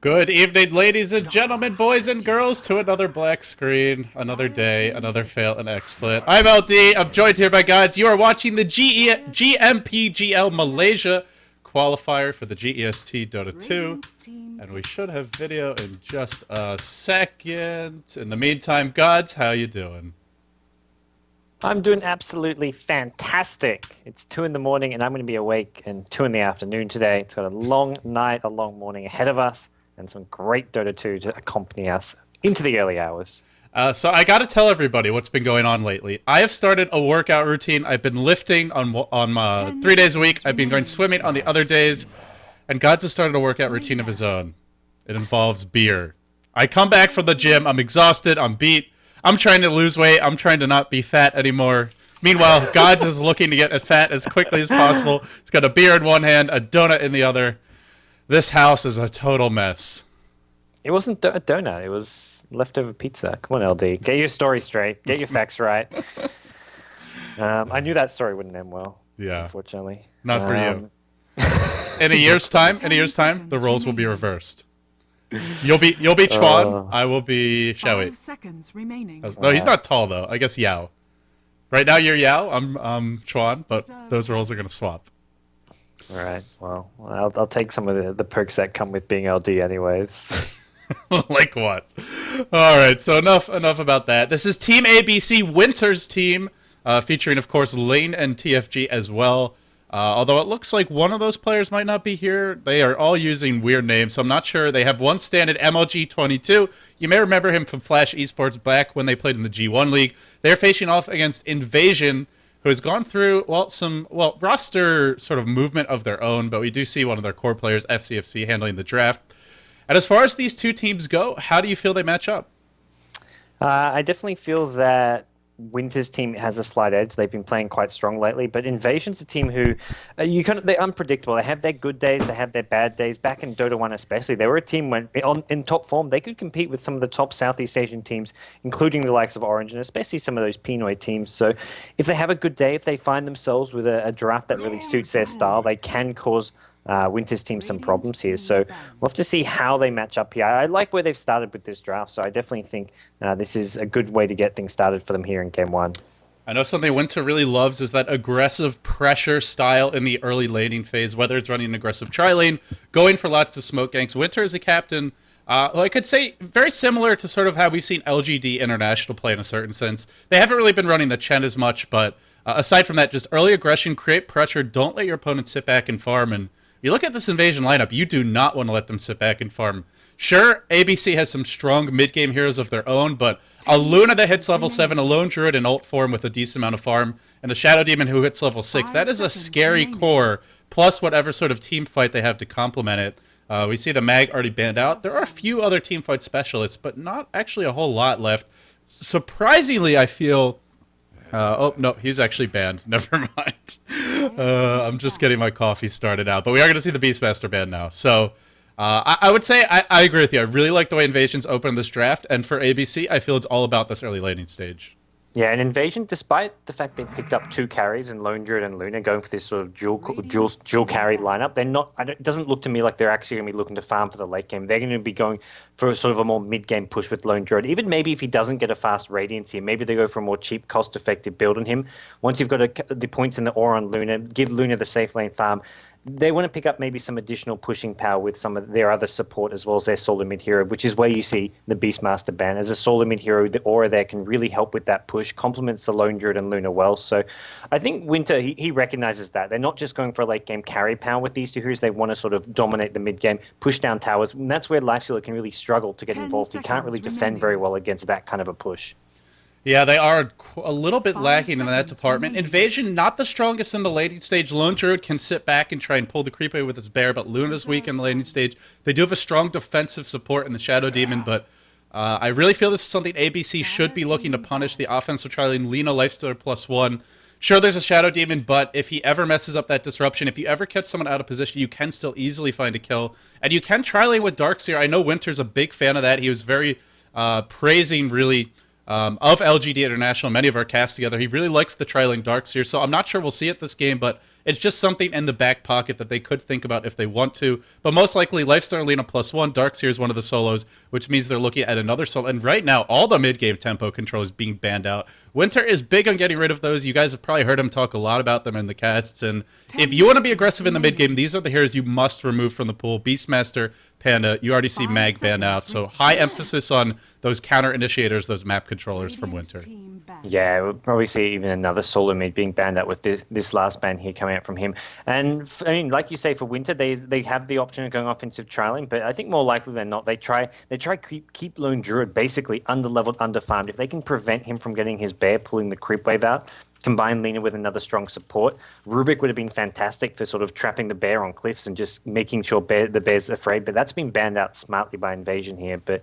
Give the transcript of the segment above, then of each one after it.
Good evening, ladies and gentlemen, boys and girls, to another black screen, another day, another fail and XSplit. I'm LD, I'm joined here by gods. You are watching the GMPGL Malaysia qualifier for the GEST Dota 2, and we should have video in just a second. In the meantime, gods, how you doing? I'm doing absolutely fantastic. It's 2 in the morning and I'm going to be awake in 2 in the afternoon today. It's got a long night, a long morning ahead of us, and some great Dota 2 to accompany us into the early hours. So I gotta tell everybody what's been going on lately. I have started a workout routine. I've been lifting on 3 days a week. I've been going swimming on the other days. And Gods has started a workout routine of his own. It involves beer. I come back from the gym. I'm exhausted. I'm beat. I'm trying to lose weight. I'm trying to not be fat anymore. Meanwhile, Gods is looking to get as fat as quickly as possible. He's got a beer in one hand, a donut in the other. This house is a total mess. It wasn't a donut. It was leftover pizza. Come on, LD. Get your story straight. Get your facts right. I knew that story wouldn't end well. Yeah. Unfortunately. Not for you. In a year's time, the roles will be reversed. You'll be Chuan. I will be Xiaowei. 5 seconds remaining. No, he's not tall though. I guess Yao. Right now you're Yao. I'm Chuan, but those roles are gonna swap. All right. Well, I'll take some of the perks that come with being LD, anyways. Like what? All right. So enough about that. This is Team ABC Winter's team, featuring of course Lane and TFG as well. Although it looks like one of those players might not be here. They are all using weird names, so I'm not sure. They have one standard, MLG22. You may remember him from Flash Esports back when they played in the G1 League. They're facing off against Invasion, who has gone through, some roster sort of movement of their own, but we do see one of their core players, FCFC, handling the draft. And as far as these two teams go, how do you feel they match up? I definitely feel that Winter's team has a slight edge. They've been playing quite strong lately, but Invasion's a team who they're unpredictable. They have their good days, they have their bad days. Back in Dota 1 especially, they were a team when in top form, they could compete with some of the top Southeast Asian teams, including the likes of Orange and especially some of those Pinoy teams. So if they have a good day, if they find themselves with a draft that really suits their style, they can cause Winter's team some problems here. So we'll have to see how they match up here. I like where they've started with this draft, so I definitely think this is a good way to get things started for them here in Game 1. I know something Winter really loves is that aggressive pressure style in the early laning phase, whether it's running an aggressive tri-lane, going for lots of smoke ganks. Winter is a captain, I could say very similar to sort of how we've seen LGD International play in a certain sense. They haven't really been running the Chen as much, but aside from that, just early aggression, create pressure, don't let your opponent sit back and farm. And you look at this Invasion lineup, you do not want to let them sit back and farm. Sure, ABC has some strong mid-game heroes of their own, but a Luna that hits level 7, a Lone Druid in ult form with a decent amount of farm, and a Shadow Demon who hits level 6, that is a scary core, plus whatever sort of team fight they have to complement it. We see the Mag already banned out. There are a few other team fight specialists, but not actually a whole lot left. Surprisingly, I feel... oh, no, he's actually banned. Never mind. I'm just getting my coffee started out. But we are going to see the Beastmaster ban now. So I would say I agree with you. I really like the way Invasion's opened this draft. And for ABC, I feel it's all about this early laning stage. Yeah, and Invasion, despite the fact they picked up 2 carries in Lone Druid and Luna, going for this sort of dual carry lineup, they're not. It doesn't look to me like they're actually going to be looking to farm for the late game. They're going to be going for sort of a more mid-game push with Lone Druid. Even maybe if he doesn't get a fast Radiance here, maybe they go for a more cheap, cost-effective build on him. Once you've got the points in the aura on Luna, give Luna the safe lane farm. They want to pick up maybe some additional pushing power with some of their other support as well as their solo mid hero, which is where you see the Beastmaster ban. As a solo mid hero, the aura there can really help with that push, complements the Lone Druid and Luna well. So I think Winter, he recognizes that. They're not just going for a late game carry power with these two heroes. They want to sort of dominate the mid game, push down towers. And that's where Lifestealer can really struggle to get involved. He can't really defend very well against that kind of a push. Yeah, they are a little bit lacking in that department. Invasion, not the strongest in the laning stage. Lone Druid can sit back and try and pull the creep away with his bear, but Luna's weak in the laning stage. They do have a strong defensive support in the Shadow Demon, but I really feel this is something ABC should be looking to punish. The offensive tri-lane, Lina Lifestealer +1. Sure, there's a Shadow Demon, but if he ever messes up that disruption, if you ever catch someone out of position, you can still easily find a kill. And you can tri-lane with Darkseer. I know Winter's a big fan of that. He was very praising, really, of LGD International, many of our casts together. He really likes the Tri-Lane Darkseer, so I'm not sure we'll see it this game, but it's just something in the back pocket that they could think about if they want to. But most likely, Lifestar Lena +1, Darkseer is one of the solos, which means they're looking at another solo. And right now, all the mid-game tempo control is being banned out. Winter is big on getting rid of those. You guys have probably heard him talk a lot about them in the casts. And if you want to be aggressive in the mid-game, these are the heroes you must remove from the pool. Beastmaster, Panda, you already see Mag banned out. So high emphasis on those counter initiators, those map controllers from Winter. Yeah, we'll probably see even another solo mid being banned out with this last ban here coming out from him. And I mean, like you say, for Winter, they have the option of going offensive trialing, but I think more likely than not, they try keep Lone Druid basically under-leveled, under-farmed. If they can prevent him from getting his bear, pulling the creep wave out, combine Lena with another strong support, Rubik would have been fantastic for sort of trapping the bear on cliffs and just making sure the bear's afraid. But that's been banned out smartly by Invasion here. But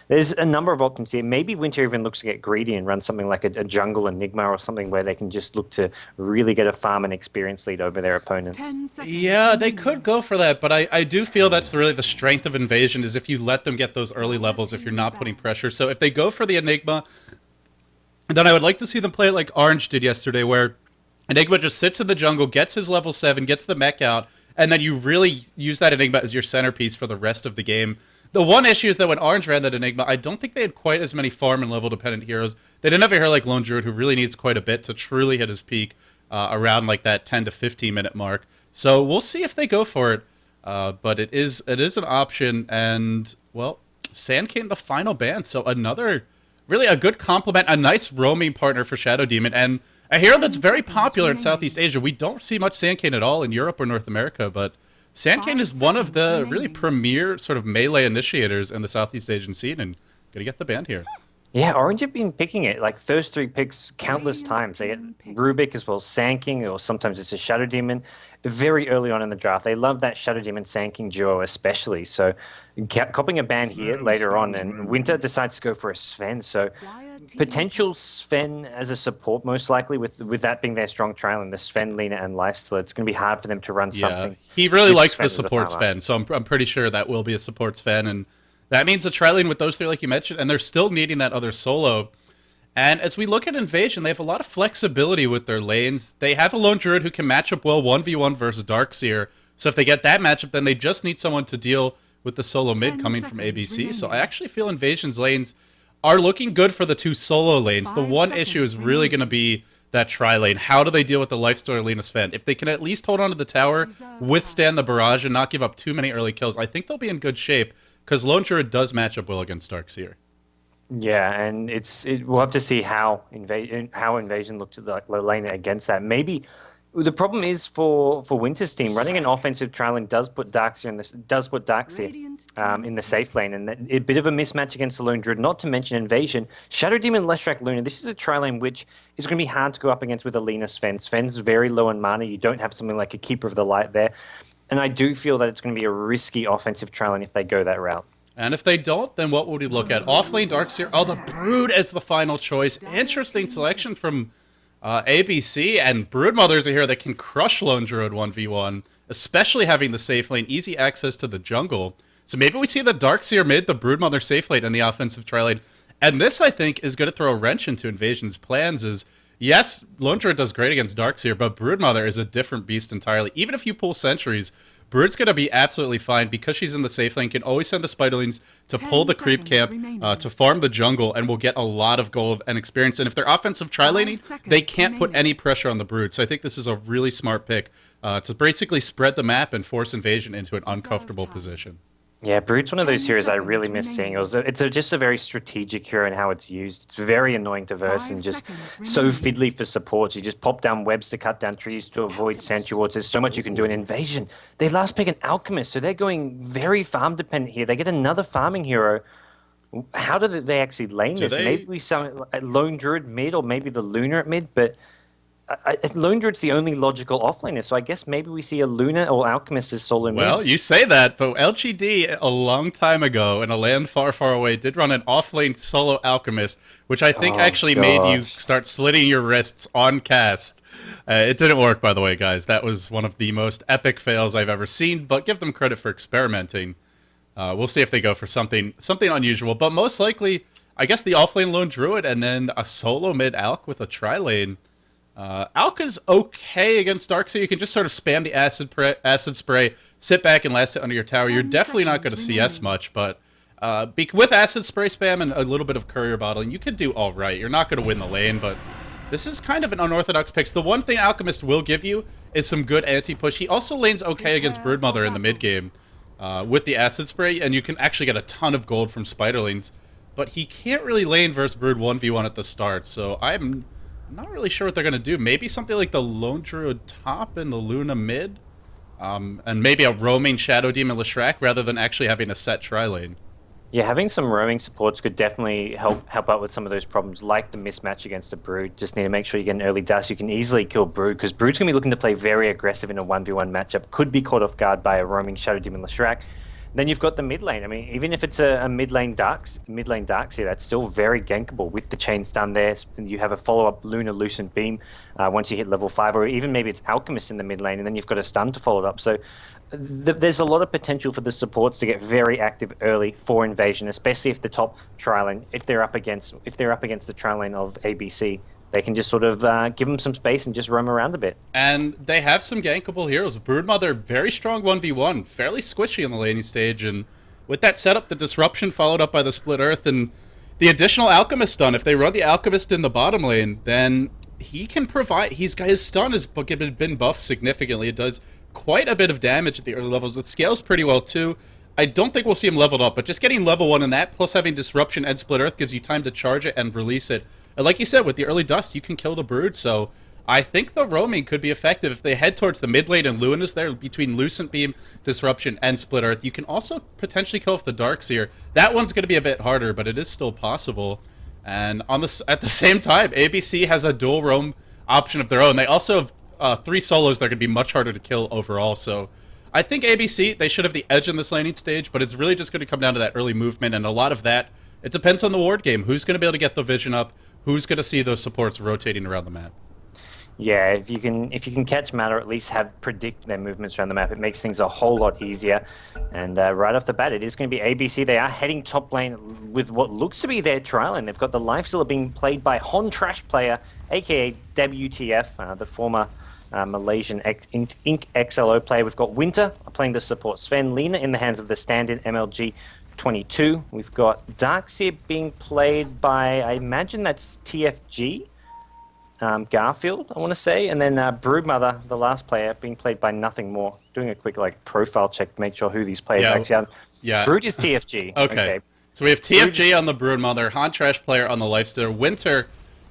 there's a number of options here. Maybe Winter even looks to get greedy and run something like a jungle Enigma or something where they can just look to really get a farm and experience lead over their opponents. Yeah, they could go for that, but I do feel that's really the strength of Invasion is if you let them get those early levels, if you're not putting pressure. So if they go for the Enigma, then I would like to see them play it like Orange did yesterday, where Enigma just sits in the jungle, gets his level 7, gets the mech out, and then you really use that Enigma as your centerpiece for the rest of the game. The one issue is that when Orange ran that Enigma, I don't think they had quite as many farm and level-dependent heroes. They didn't have a hero like Lone Druid, who really needs quite a bit to truly hit his peak around like that 10 to 15-minute mark. So we'll see if they go for it, but it is an option, and, well, Sand King, the final ban, so another... really a good complement, a nice roaming partner for Shadow Demon, and a hero that's very popular in Southeast Asia. We don't see much Sandcane at all in Europe or North America, but Sandcane is one of the really premier sort of melee initiators in the Southeast Asian scene, and gonna get the ban here. Yeah, Orange have been picking it, like first 3 picks countless times. They get Rubik as well as Sand King, or sometimes it's a Shadow Demon. Very early on in the draft, they love that Shadow Demon Sand King duo especially. So copping a ban here later on, and Winter decides to go for a Sven. So potential Sven as a support, most likely, with that being their strong trial and the Sven, Lena, and Lifesteal, it's going to be hard for them to run something. He really likes the support Sven, so I'm pretty sure that will be a support Sven, and that means a tri-lane with those 3, like you mentioned, and they're still needing that other solo. And as we look at Invasion, they have a lot of flexibility with their lanes. They have a Lone Druid who can match up well 1v1 versus Darkseer, so if they get that matchup, then they just need someone to deal with the solo mid coming from ABC. So I actually feel Invasion's lanes are looking good for the 2 solo lanes. The one issue is really going to be that tri-lane. How do they deal with the Lifesteal Lena Sven? If they can at least hold on to the tower, withstand the barrage, and not give up too many early kills, I think they'll be in good shape, because Lone Druid does match up well against Darkseer. Yeah, and we'll have to see how Invasion looked at the lane against that. Maybe the problem is for Winter's team, running an offensive trialing does put Darkseer in the safe lane, and a bit of a mismatch against the Lone Druid. Not to mention Invasion, Shadow Demon, Leshrac, Luna. This is a tri-lane which is going to be hard to go up against with a Lena Sven. Sven's very low in mana. You don't have something like a Keeper of the Light there, and I do feel that it's going to be a risky offensive tri-lane if they go that route. And if they don't, then what would we look at? Offlane Darkseer. Oh, the Brood as the final choice. Interesting selection from ABC. And Broodmother's a hero that can crush Lone Druid 1v1, especially having the safe lane, easy access to the jungle. So maybe we see the Darkseer mid, the Broodmother safe lane, and the offensive tri-lane. And this, I think, is going to throw a wrench into Invasion's plans. Is yes, Lone Druid does great against Darkseer, but Broodmother is a different beast entirely. Even if you pull Sentries, Brood's going to be absolutely fine because she's in the safe lane, can always send the Spiderlings to pull the creep camp, to farm the jungle, and will get a lot of gold and experience. And if they're offensive tri-laning, they can't put any pressure on the Brood. So I think this is a really smart pick to basically spread the map and force Invasion into an uncomfortable position. Yeah, Brood's one of those heroes I really miss seeing. It's just a very strategic hero in how it's used. It's very annoying to verse and just so fiddly for supports. You just pop down webs to cut down trees to avoid sentry wards. There's so much you can do in Invasion. They last pick an Alchemist, so they're going very farm dependent here. They get another farming hero. How do they actually lane this? Maybe some Lone Druid mid, or maybe the Luna at mid, but Lone Druid's the only logical offlaner, so I guess maybe we see a Luna or Alchemist as solo mid. Well, you say that, but LGD a long time ago in a land far, far away did run an offlane solo Alchemist, which I think actually made you start slitting your wrists on cast. It didn't work, by the way, guys. That was one of the most epic fails I've ever seen, but give them credit for experimenting. We'll see if they go for something unusual, but most likely I guess the offlane lone druid, and then a solo mid Alk with a tri-lane. Alk is okay against Darkseer. You can just sort of spam the acid spray, sit back and last it under your tower. You're definitely not going to CS much, but with acid spray spam and a little bit of courier bottling, you could do all right. You're not going to win the lane, but this is kind of an unorthodox pick. The one thing Alchemist will give you is some good anti-push. He also lanes okay against Broodmother in the mid game with the acid spray, and you can actually get a ton of gold from Spiderlings. But he can't really lane versus Brood 1v1 at the start, so I'm not really sure what they're going to do. Maybe something like the Lone Druid top and the Luna mid, and maybe a roaming Shadow Demon Leshrac rather than actually having a set tri-lane. Yeah, having some roaming supports could definitely help out with some of those problems, like the mismatch against the Brood. Just need to make sure you get an early dust. You can easily kill Brood, because Brood's going to be looking to play very aggressive in a 1v1 matchup. Could be caught off guard by a roaming Shadow Demon Leshrac. Then you've got the mid lane. I mean, even if it's a mid lane Darkseer, that's still very gankable with the chain stun there. And you have a follow-up Lunar Lucent Beam once you hit level 5, or even maybe it's Alchemist in the mid lane, and then you've got a stun to follow it up. So there's a lot of potential for the supports to get very active early for Invasion, especially if the top tri-lane, if they're up against the tri-lane of ABC, they can just sort of give them some space and just roam around a bit. And they have some gankable heroes. Broodmother, very strong 1v1, fairly squishy on the laning stage, and with that setup, the Disruption followed up by the Split Earth, and the additional Alchemist stun, if they run the Alchemist in the bottom lane, then he can provide, his stun has been buffed significantly. It does quite a bit of damage at the early levels. It scales pretty well too. I don't think we'll see him leveled up, but just getting level 1 in that, plus having Disruption and Split Earth gives you time to charge it and release it. And like you said, with the early dust, you can kill the Brood, so I think the roaming could be effective. If they head towards the mid lane and Luna's there, between Lucent Beam, Disruption, and Split Earth, you can also potentially kill off the Darkseer. That one's going to be a bit harder, but it is still possible. And at the same time, ABC has a dual roam option of their own. They also have 3 solos that are going to be much harder to kill overall, so I think ABC, they should have the edge in this laning stage, but it's really just going to come down to that early movement, and a lot of that, it depends on the ward game. Who's going to be able to get the vision up? Who's going to see those supports rotating around the map? Yeah, if you can catch Matter, at least predict their movements around the map, it makes things a whole lot easier. And right off the bat, it is going to be ABC. They are heading top lane with what looks to be their trial, and they've got the Lifestealer being played by Hon Trash player, aka WTF, the former Malaysian Inc. XLO player. We've got Winter playing the support Sven, Lena in the hands of the stand-in MLG 22. We've got Darkseer being played by, I imagine that's TFG, Garfield, I want to say, and then Broodmother, the last player, being played by Nothing More. Doing a quick profile check to make sure who these players actually are. Yeah. Brood is TFG. Okay. So we have TFG on the Broodmother, Han Trash player on the Lifestealer, Winter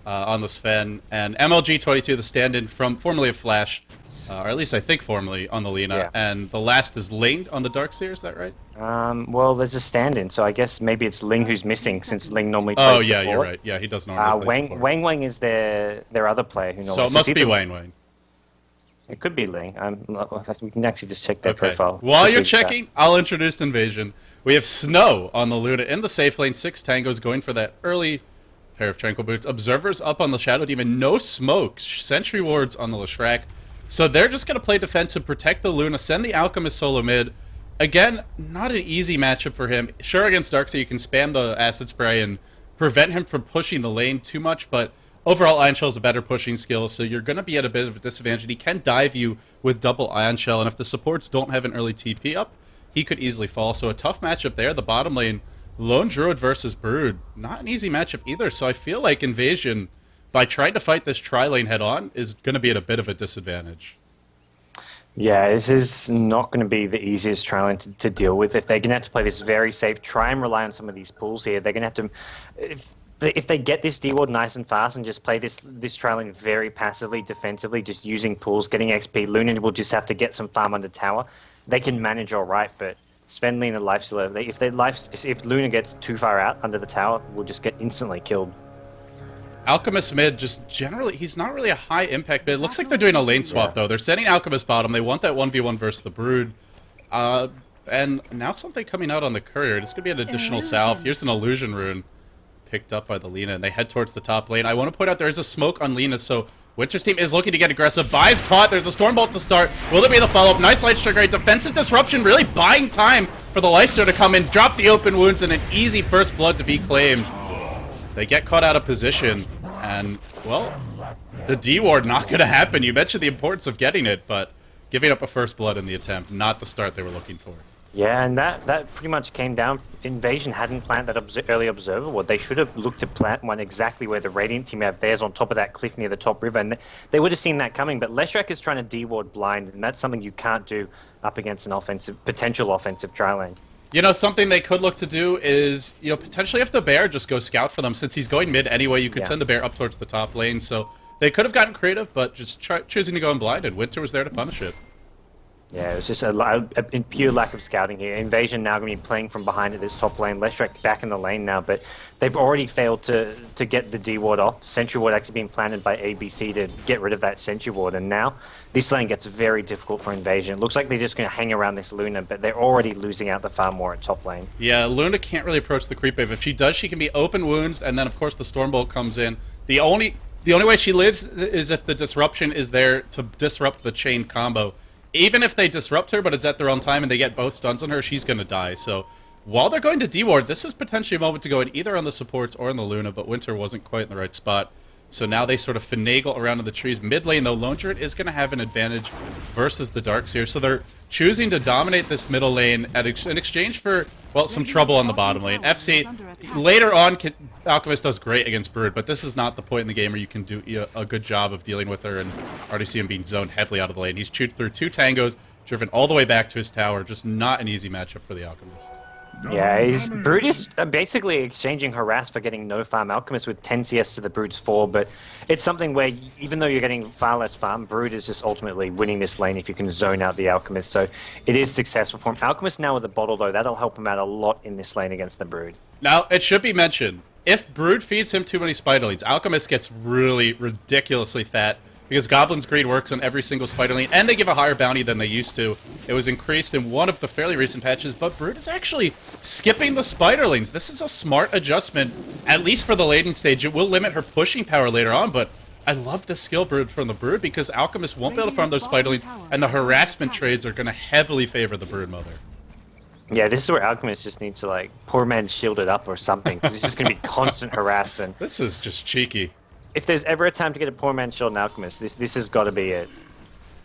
on the Sven, and MLG22, the stand-in from formerly of Flash, or at least I think formerly on the Lena, Yeah. and the last is Ling on the Darkseer, is that right? Well, there's a stand-in, so I guess maybe it's Ling who's missing, since Ling normally plays Oh, yeah, support. you're right. Yeah, he does normally play support. Wang Wang is their other player. Who So it must be Wang Wang. It could be Ling. We can actually just check their profile. While you're checking, I'll introduce Invasion. We have Snow on the Luna in the safe lane, 6 tangos going for that early pair of Tranquil Boots. Observers up on the Shadow Demon, no smoke. Sentry wards on the Leshrac. So they're just going to play defensive, protect the Luna, send the Alchemist solo mid. Again, not an easy matchup for him. Sure, against Darkseer, you can spam the acid spray and prevent him from pushing the lane too much, but overall, Ion Shell is a better pushing skill, so you're going to be at a bit of a disadvantage. And he can dive you with double Ion Shell, and if the supports don't have an early TP up, he could easily fall. So a tough matchup there. The bottom lane, Lone Druid versus Brood. Not an easy matchup either, so I feel like Invasion, by trying to fight this tri-lane head-on, is going to be at a bit of a disadvantage. Yeah, this is not going to be the easiest tri-lane to deal with. If they're going to have to play this very safe, try and rely on some of these pools here, they're going to have to... If they get this D-ward nice and fast and just play this tri-lane very passively, defensively, just using pools, getting XP, Luna will just have to get some farm under tower. They can manage all right, but Sven, Lena, Lifestealer, if Luna gets too far out under the tower, will just get instantly killed. Alchemist mid, just generally, he's not really a high impact mid. It looks like they're doing a lane swap, though. They're sending Alchemist bottom. They want that 1v1 versus the Brood. And now something coming out on the Courier. This could be an additional salve. Here's an Illusion Rune picked up by the Lena, and they head towards the top lane. I want to point out there's a smoke on Lena, so Winter's team is looking to get aggressive. Buys caught. There's a Stormbolt to start. Will it be the follow-up? Nice light strike rate. Defensive disruption, really buying time for the Lifestealer to come in, drop the open wounds, and an easy first blood to be claimed. They get caught out of position, and, well, the D-Ward not going to happen. You mentioned the importance of getting it, but giving up a first blood in the attempt, not the start they were looking for. Yeah, and that pretty much came down. Invasion hadn't planted that early observer ward. They should have looked to plant one exactly where the Radiant team have theirs on top of that cliff near the top river, and they would have seen that coming. But Leshrac is trying to D-ward blind, and that's something you can't do up against an potential offensive tri lane. You know, something they could look to do is, you know, potentially if the bear just go scout for them. Since he's going mid anyway, you could send the bear up towards the top lane. So they could have gotten creative, but just choosing to go in blind, and Winter was there to punish it. Yeah, it was just a pure lack of scouting here. Invasion now going to be playing from behind at this top lane. Leshrac back in the lane now, but they've already failed to get the D ward off. Sentry ward actually being planted by ABC to get rid of that sentry ward, and now this lane gets very difficult for Invasion. It looks like they're just going to hang around this Luna, but they're already losing out the farm war at top lane. Yeah, Luna can't really approach the creep wave. If she does, she can be open wounds, and then of course the Stormbolt comes in. The only way she lives is if the disruption is there to disrupt the chain combo. Even if they disrupt her, but it's at their own time and they get both stuns on her, she's going to die. So while they're going to D-Ward, this is potentially a moment to go in either on the supports or on the Luna, but Winter wasn't quite in the right spot. So now they sort of finagle around in the trees. Mid lane, though, Lone Druid is going to have an advantage versus the Darkseer. So they're choosing to dominate this middle lane in exchange for, well, some trouble on the bottom lane. FC, later on, Alchemist does great against Brood, but this is not the point in the game where you can do a good job of dealing with her, and already see him being zoned heavily out of the lane. He's chewed through 2 tangos, driven all the way back to his tower. Just not an easy matchup for the Alchemist. Yeah, Brood is basically exchanging Harass for getting no farm. Alchemist with 10 CS to the Brood's 4, but it's something where even though you're getting far less farm, Brood is just ultimately winning this lane if you can zone out the Alchemist, so it is successful for him. Alchemist now with a bottle, though, that'll help him out a lot in this lane against the Brood. Now, it should be mentioned, if Brood feeds him too many Spiderlings, Alchemist gets really ridiculously fat, because Goblin's Greed works on every single Spiderling, and they give a higher bounty than they used to. It was increased in one of the fairly recent patches, but Brood is actually skipping the Spiderlings. This is a smart adjustment, at least for the laning stage. It will limit her pushing power later on, but I love the skill Brood from the Brood, because Alchemist won't be able to farm those Spiderlings, and the harassment trades are going to heavily favor the Brood Mother. Yeah, this is where Alchemist just needs to, like, poor man shield it up or something, because it's just going to be constant harass. And this is just cheeky. If there's ever a time to get a poor man shield in Alchemist, this has got to be it.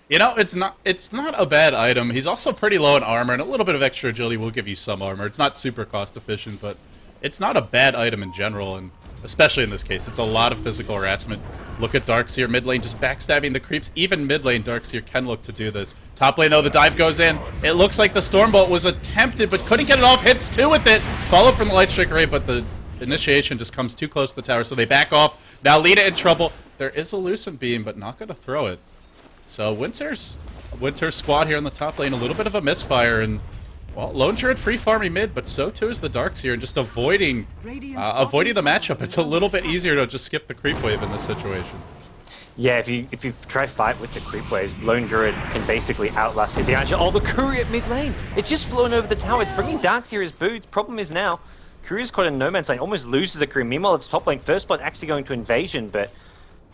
You know, it's not a bad item. He's also pretty low in armor, and a little bit of extra agility will give you some armor. It's not super cost efficient, but it's not a bad item in general, and especially in this case. It's a lot of physical harassment. Look at Darkseer mid lane just backstabbing the creeps. Even mid lane, Darkseer can look to do this. Top lane, though, the dive goes in. It looks like the Stormbolt was attempted, but couldn't get it off. Hits 2 with it. Follow from the Light Strike Array, but the initiation just comes too close to the tower, so they back off. Now Lita in trouble. There is a Lucent Beam, but not going to throw it. So Winter's squad here on the top lane, a little bit of a misfire, and, well, Lone Druid free farming mid, but so too is the Darkseer, and just avoiding the matchup. It's a little bit easier to just skip the creep wave in this situation. Yeah, if you try fight with the creep waves, Lone Druid can basically outlast the Angel. Oh, the Courier at mid lane! It's just flown over the tower. It's bringing Darkseer as boots. Problem is now, Courier's caught in no man's lane, almost loses the Courier. Meanwhile, it's top lane. First blood actually going to Invasion, but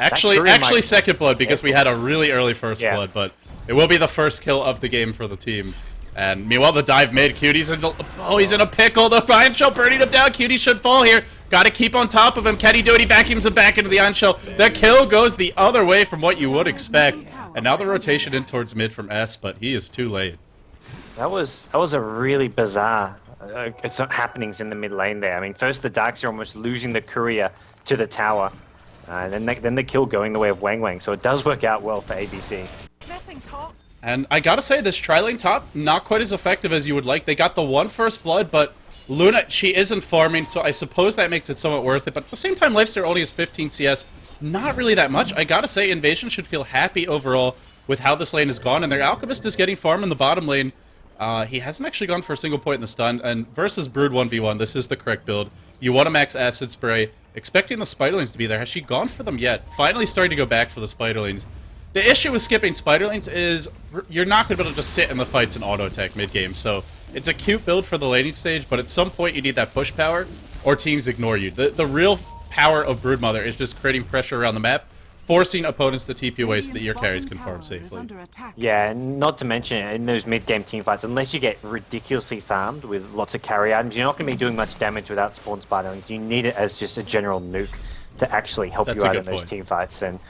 Actually second blood, because we had a really early first blood, but it will be the first kill of the game for the team. And meanwhile, the dive mid, Cutie's he's in a pickle. The Iron Shell burning him down. Cutie should fall here. Got to keep on top of him. Can he do it? He vacuums him back into the Iron Shell. The kill goes the other way from what you would expect. And now the rotation in towards mid from S, but he is too late. That was a really bizarre happenings in the mid lane there. I mean, first the Darkseer almost losing the Courier to the tower. And then the kill going the way of Wang Wang, so it does work out well for ABC. And I gotta say, this tri-lane top, not quite as effective as you would like. They got the 1 first blood, but Luna, she isn't farming, so I suppose that makes it somewhat worth it. But at the same time, Lifesteal only has 15 CS, not really that much. I gotta say, Invasion should feel happy overall with how this lane has gone, and their Alchemist is getting farm in the bottom lane. He hasn't actually gone for a single point in the stun, and versus Brood 1v1, this is the correct build. You want to max Acid Spray, expecting the Spiderlings to be there. Has she gone for them yet? Finally starting to go back for the Spiderlings. The issue with skipping Spiderlings is you're not going to be able to just sit in the fights and auto-attack mid-game, so it's a cute build for the laning stage, but at some point you need that push power, or teams ignore you. The real power of Broodmother is just creating pressure around the map, forcing opponents to TP away so that your carries can farm safely. Yeah, and not to mention in those mid-game teamfights, unless you get ridiculously farmed with lots of carry items, you're not going to be doing much damage without spawn spiderlings. You need it as just a general nuke to actually help you out in those teamfights, and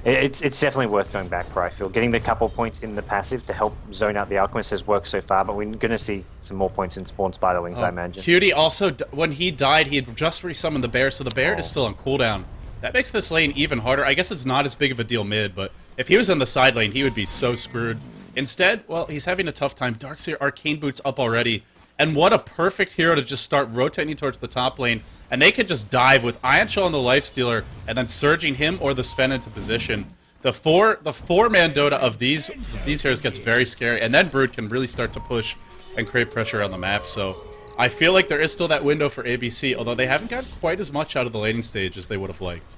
it's definitely worth going back for, I feel. Getting the couple points in the passive to help zone out the Alchemist has worked so far, but we're going to see some more points in spawn spiderlings, I imagine. Cutie also, when he died, he had just resummoned the bear, so the bear is still on cooldown. That makes this lane even harder. I guess it's not as big of a deal mid, but if he was in the side lane, he would be so screwed. Instead, well, he's having a tough time. Darkseer Arcane Boots up already. And what a perfect hero to just start rotating towards the top lane. And they could just dive with Ion Shell on the Lifestealer and then surging him or the Sven into position. The four-man Dota of these heroes gets very scary. And then Brood can really start to push and create pressure on the map. So I feel like there is still that window for ABC, although they haven't gotten quite as much out of the laning stage as they would have liked.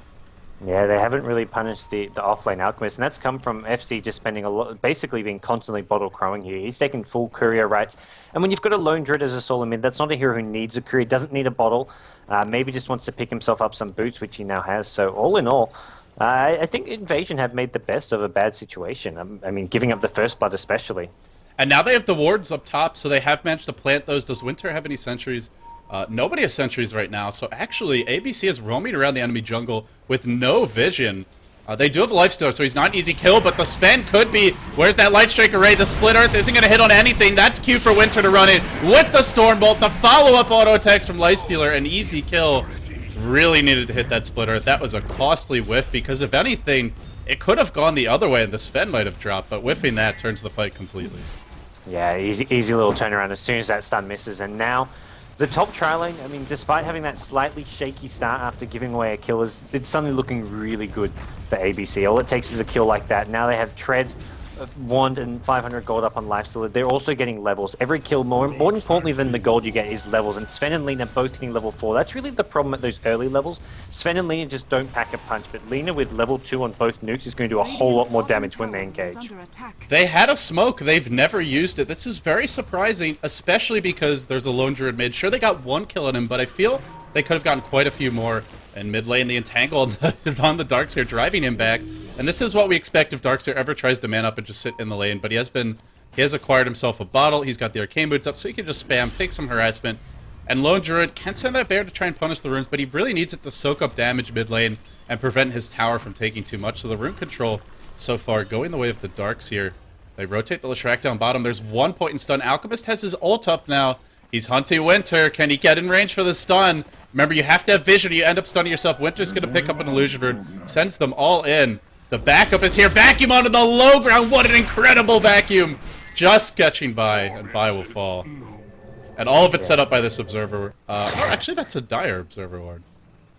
Yeah, they haven't really punished the off-lane Alchemist, and that's come from FC just spending a lot, basically being constantly bottle crowing here. He's taking full courier rights, and when you've got a lone Druid as a solo mid, that's not a hero who needs a courier, doesn't need a bottle, maybe just wants to pick himself up some boots, which he now has. So all in all, I think Invasion have made the best of a bad situation. I mean, giving up the first blood especially. And now they have the wards up top, so they have managed to plant those. Does Winter have any sentries? Nobody has sentries right now, so actually ABC is roaming around the enemy jungle with no vision. They do have a lifestealer, so he's not an easy kill, but the Sven could be. Where's that Light Strike Array? The Split Earth isn't going to hit on anything. That's cute for Winter to run in with the Stormbolt. The follow-up auto attacks from Lifestealer, an easy kill. Really needed to hit that Split Earth. That was a costly whiff, because if anything, it could have gone the other way and the Sven might have dropped, but whiffing that turns the fight completely. Yeah, easy little turnaround as soon as that stun misses, and now the top tri lane, I mean, despite having that slightly shaky start after giving away a kill, it's suddenly looking really good for ABC. All it takes is a kill like that. Now they have Treads, Wand, and 500 gold up on Lifestealer. They're also getting levels. Every kill, more importantly than the gold you get, is levels. And Sven and Lina both getting level 4. That's really the problem at those early levels. Sven and Lina just don't pack a punch, but Lina with level 2 on both nukes is going to do a whole lot more damage when they engage. They had a smoke. They've never used it. This is very surprising, especially because there's a lone Druid mid. Sure, they got one kill on him, but I feel they could have gotten quite a few more. And mid lane, the Entangle on the Darkseer driving him back. And this is what we expect if Darkseer ever tries to man up and just sit in the lane. But he has acquired himself a bottle. He's got the Arcane Boots up, so he can just spam, take some harassment. And Lone Druid can send that bear to try and punish the runes, but he really needs it to soak up damage mid lane and prevent his tower from taking too much. So the rune control so far going the way of the Darkseer. They rotate the Leshrac down bottom. There's 1 point in stun. Alchemist has his ult up now. He's hunting Winter. Can he get in range for the stun? Remember, you have to have vision. You end up stunning yourself. Winter's going to pick up an illusion rune. Sends them all in. The backup is here. Vacuum onto the low ground. What an incredible vacuum. Just catching by, and by will fall. And all of it set up by this Observer. Oh, actually, that's a Dire Observer ward.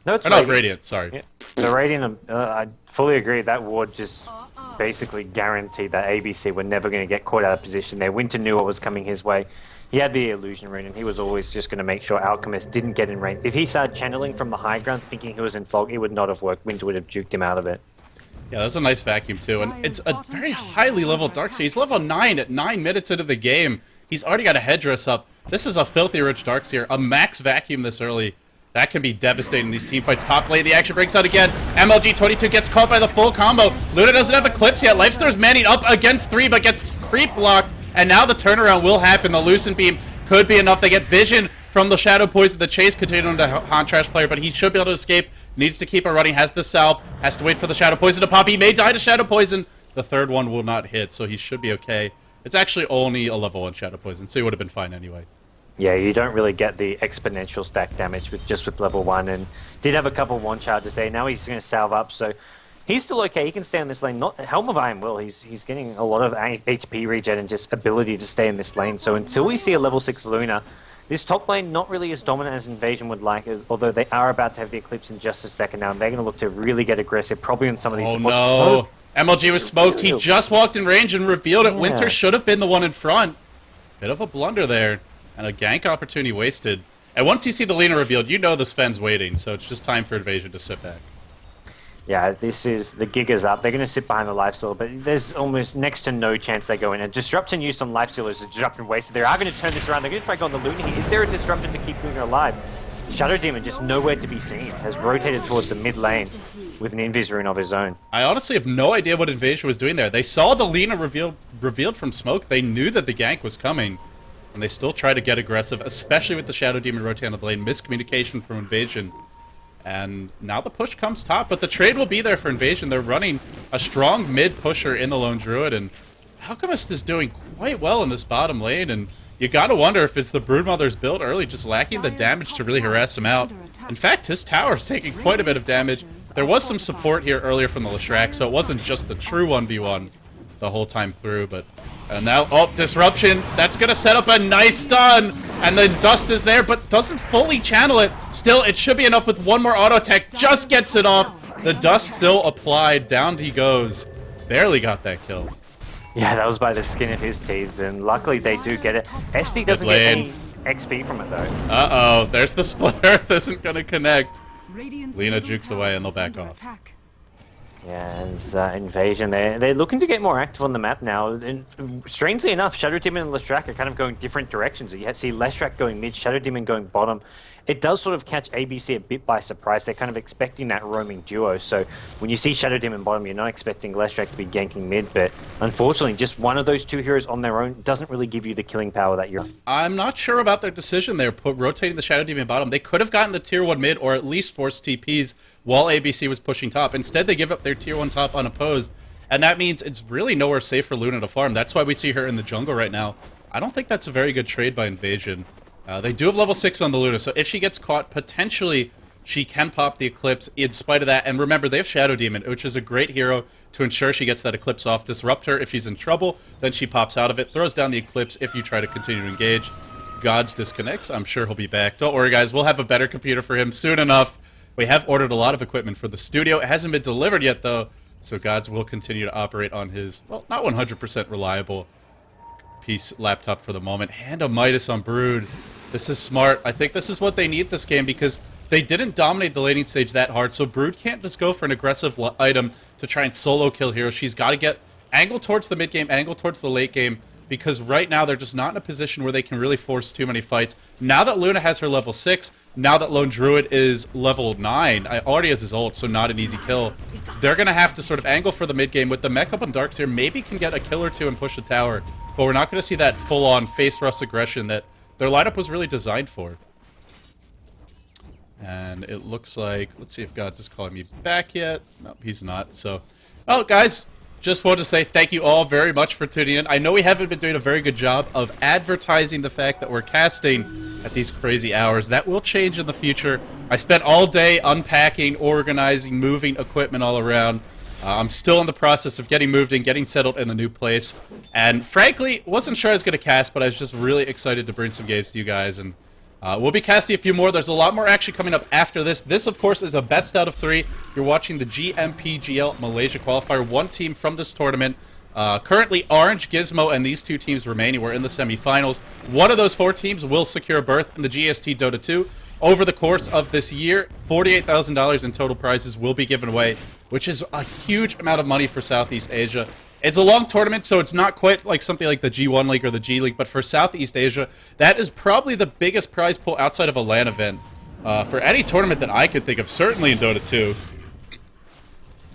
No, it's Radiant, sorry. Yeah. The Radiant, I fully agree. That ward just basically guaranteed that ABC were never going to get caught out of position there. Winter knew what was coming his way. He had the illusion rune, and he was always just going to make sure Alchemist didn't get in range. If he started channeling from the high ground, thinking he was in fog, it would not have worked. Winter would have juked him out of it. Yeah, that's a nice vacuum, too. And it's a very highly leveled Darkseer. He's level 9 at 9 minutes into the game. He's already got a headdress up. This is a filthy rich Darkseer. A max vacuum this early. That can be devastating in these teamfights. Top lane, the action breaks out again. MLG22 gets caught by the full combo. Luna doesn't have Eclipse yet. Lifestealer's manning up against 3, but gets creep blocked. And now the turnaround will happen. The Lucent Beam could be enough. They get vision from the Shadow Poison. The chase continuing to Contrast player, but he should be able to escape. Needs to keep it running. Has the Salve. Has to wait for the Shadow Poison to pop. He may die to Shadow Poison. The third one will not hit, so he should be okay. It's actually only a level 1 Shadow Poison, so he would have been fine anyway. Yeah, you don't really get the exponential stack damage with just with level 1, and did have a couple one charges there. Now he's going to salve up, so he's still okay. He can stay on this lane. Not Helm of Iron Will. He's getting a lot of HP regen and just ability to stay in this lane. So until we see a level 6 Luna, this top lane not really as dominant as Invasion would like, although they are about to have the Eclipse in just a second now, and they're going to look to really get aggressive, probably on some of these. Oh no! MLG was smoked. He just walked in range and revealed it. Winter should have been the one in front. Bit of a blunder there. And a gank opportunity wasted. And once you see the Lina revealed, you know the Sven's waiting, so it's just time for Invasion to sit back. Yeah, this is the Giga's up. They're going to sit behind the Lifestealer, but there's almost next to no chance they go in. And Disruption used on Lifestealer is a Disruption wasted. They are going to turn this around. They're going to try to go on the Luna here. Is there a Disruption to keep Luna alive? Shadow Demon, just nowhere to be seen, has rotated towards the mid lane. with an Invis rune of his own. I honestly have no idea what Invasion was doing there. They saw the Lina revealed from smoke. They knew that the gank was coming, and they still try to get aggressive, especially with the Shadow Demon rotating on the lane. Miscommunication from Invasion. And now the push comes top, but the trade will be there for Invasion. They're running a strong mid pusher in the Lone Druid, and Alchemist is doing quite well in this bottom lane, and you gotta wonder if it's the Broodmother's build early, just lacking the damage to really harass him out. In fact, his tower's taking quite a bit of damage. There was some support here earlier from the Leshrac, so it wasn't just the true 1v1 the whole time through, but now, oh, Disruption. That's going to set up a nice stun, and the Dust is there, but doesn't fully channel it. Still, it should be enough with one more auto attack. Just gets it off. The Dust still applied. Down he goes. Barely got that kill. Yeah, that was by the skin of his teeth, and luckily they do get it. FC doesn't get any XP from it, though. Uh-oh, there's the Split Earth. Isn't going to connect. Lina jukes away, and they'll back off. Yeah, it's Invasion. They're looking to get more active on the map now. And strangely enough, Shadow Demon and Leshrac are kind of going different directions. You see Leshrac going mid, Shadow Demon going bottom. It does sort of catch ABC a bit by surprise. They're kind of expecting that roaming duo. So when you see Shadow Demon bottom, you're not expecting Leshrac to be ganking mid. But unfortunately, just one of those two heroes on their own doesn't really give you the killing power that you're... I'm not sure about their decision there, rotating the Shadow Demon bottom. They could have gotten the tier 1 mid, or at least forced TPs while ABC was pushing top. Instead, they give up their tier 1 top unopposed. And that means it's really nowhere safe for Luna to farm. That's why we see her in the jungle right now. I don't think that's a very good trade by Invasion. They do have level 6 on the Luna, so if she gets caught, potentially she can pop the Eclipse in spite of that. And remember, they have Shadow Demon, which is a great hero to ensure she gets that Eclipse off. Disrupt her if she's in trouble, then she pops out of it, throws down the Eclipse if you try to continue to engage. Gods disconnects. I'm sure he'll be back. Don't worry, guys. We'll have a better computer for him soon enough. We have ordered a lot of equipment for the studio. It hasn't been delivered yet, though, so Gods will continue to operate on his, well, not 100% reliable piece laptop for the moment. Hand of Midas on Brood. This is smart. I think this is what they need this game, because they didn't dominate the laning stage that hard, so Brood can't just go for an aggressive item to try and solo kill heroes. She's got to get angle towards the mid game, angle towards the late game, because right now they're just not in a position where they can really force too many fights. Now that Luna has her level 6, now that Lone Druid is level 9, already has his ult, so not an easy kill, they're going to have to sort of angle for the mid game. With the mech up on Darkseer, maybe can get a kill or two and push the tower, but we're not going to see that full-on face rush aggression that their lineup was really designed for. And it looks like, let's see if Gods is calling me back yet. Nope, he's not. So, well, guys, just wanted to say thank you all very much for tuning in. I know we haven't been doing a very good job of advertising the fact that we're casting at these crazy hours. That will change in the future. I spent all day unpacking, organizing, moving equipment all around. I'm still in the process of getting moved and getting settled in the new place. And frankly, wasn't sure I was going to cast, but I was just really excited to bring some games to you guys. And we'll be casting a few more. There's a lot more action coming up after this. This, of course, is a best out of 3. You're watching the GMPGL Malaysia Qualifier. One team from this tournament. Currently, Orange, Gizmo, and these two teams remaining. We're in the semifinals. One of those 4 teams will secure a berth in the GST Dota 2. Over the course of this year, $48,000 in total prizes will be given away, which is a huge amount of money for Southeast Asia. It's a long tournament, so it's not quite like something like the G1 League or the G League, but for Southeast Asia, that is probably the biggest prize pool outside of a LAN event for any tournament that I could think of, certainly in Dota 2.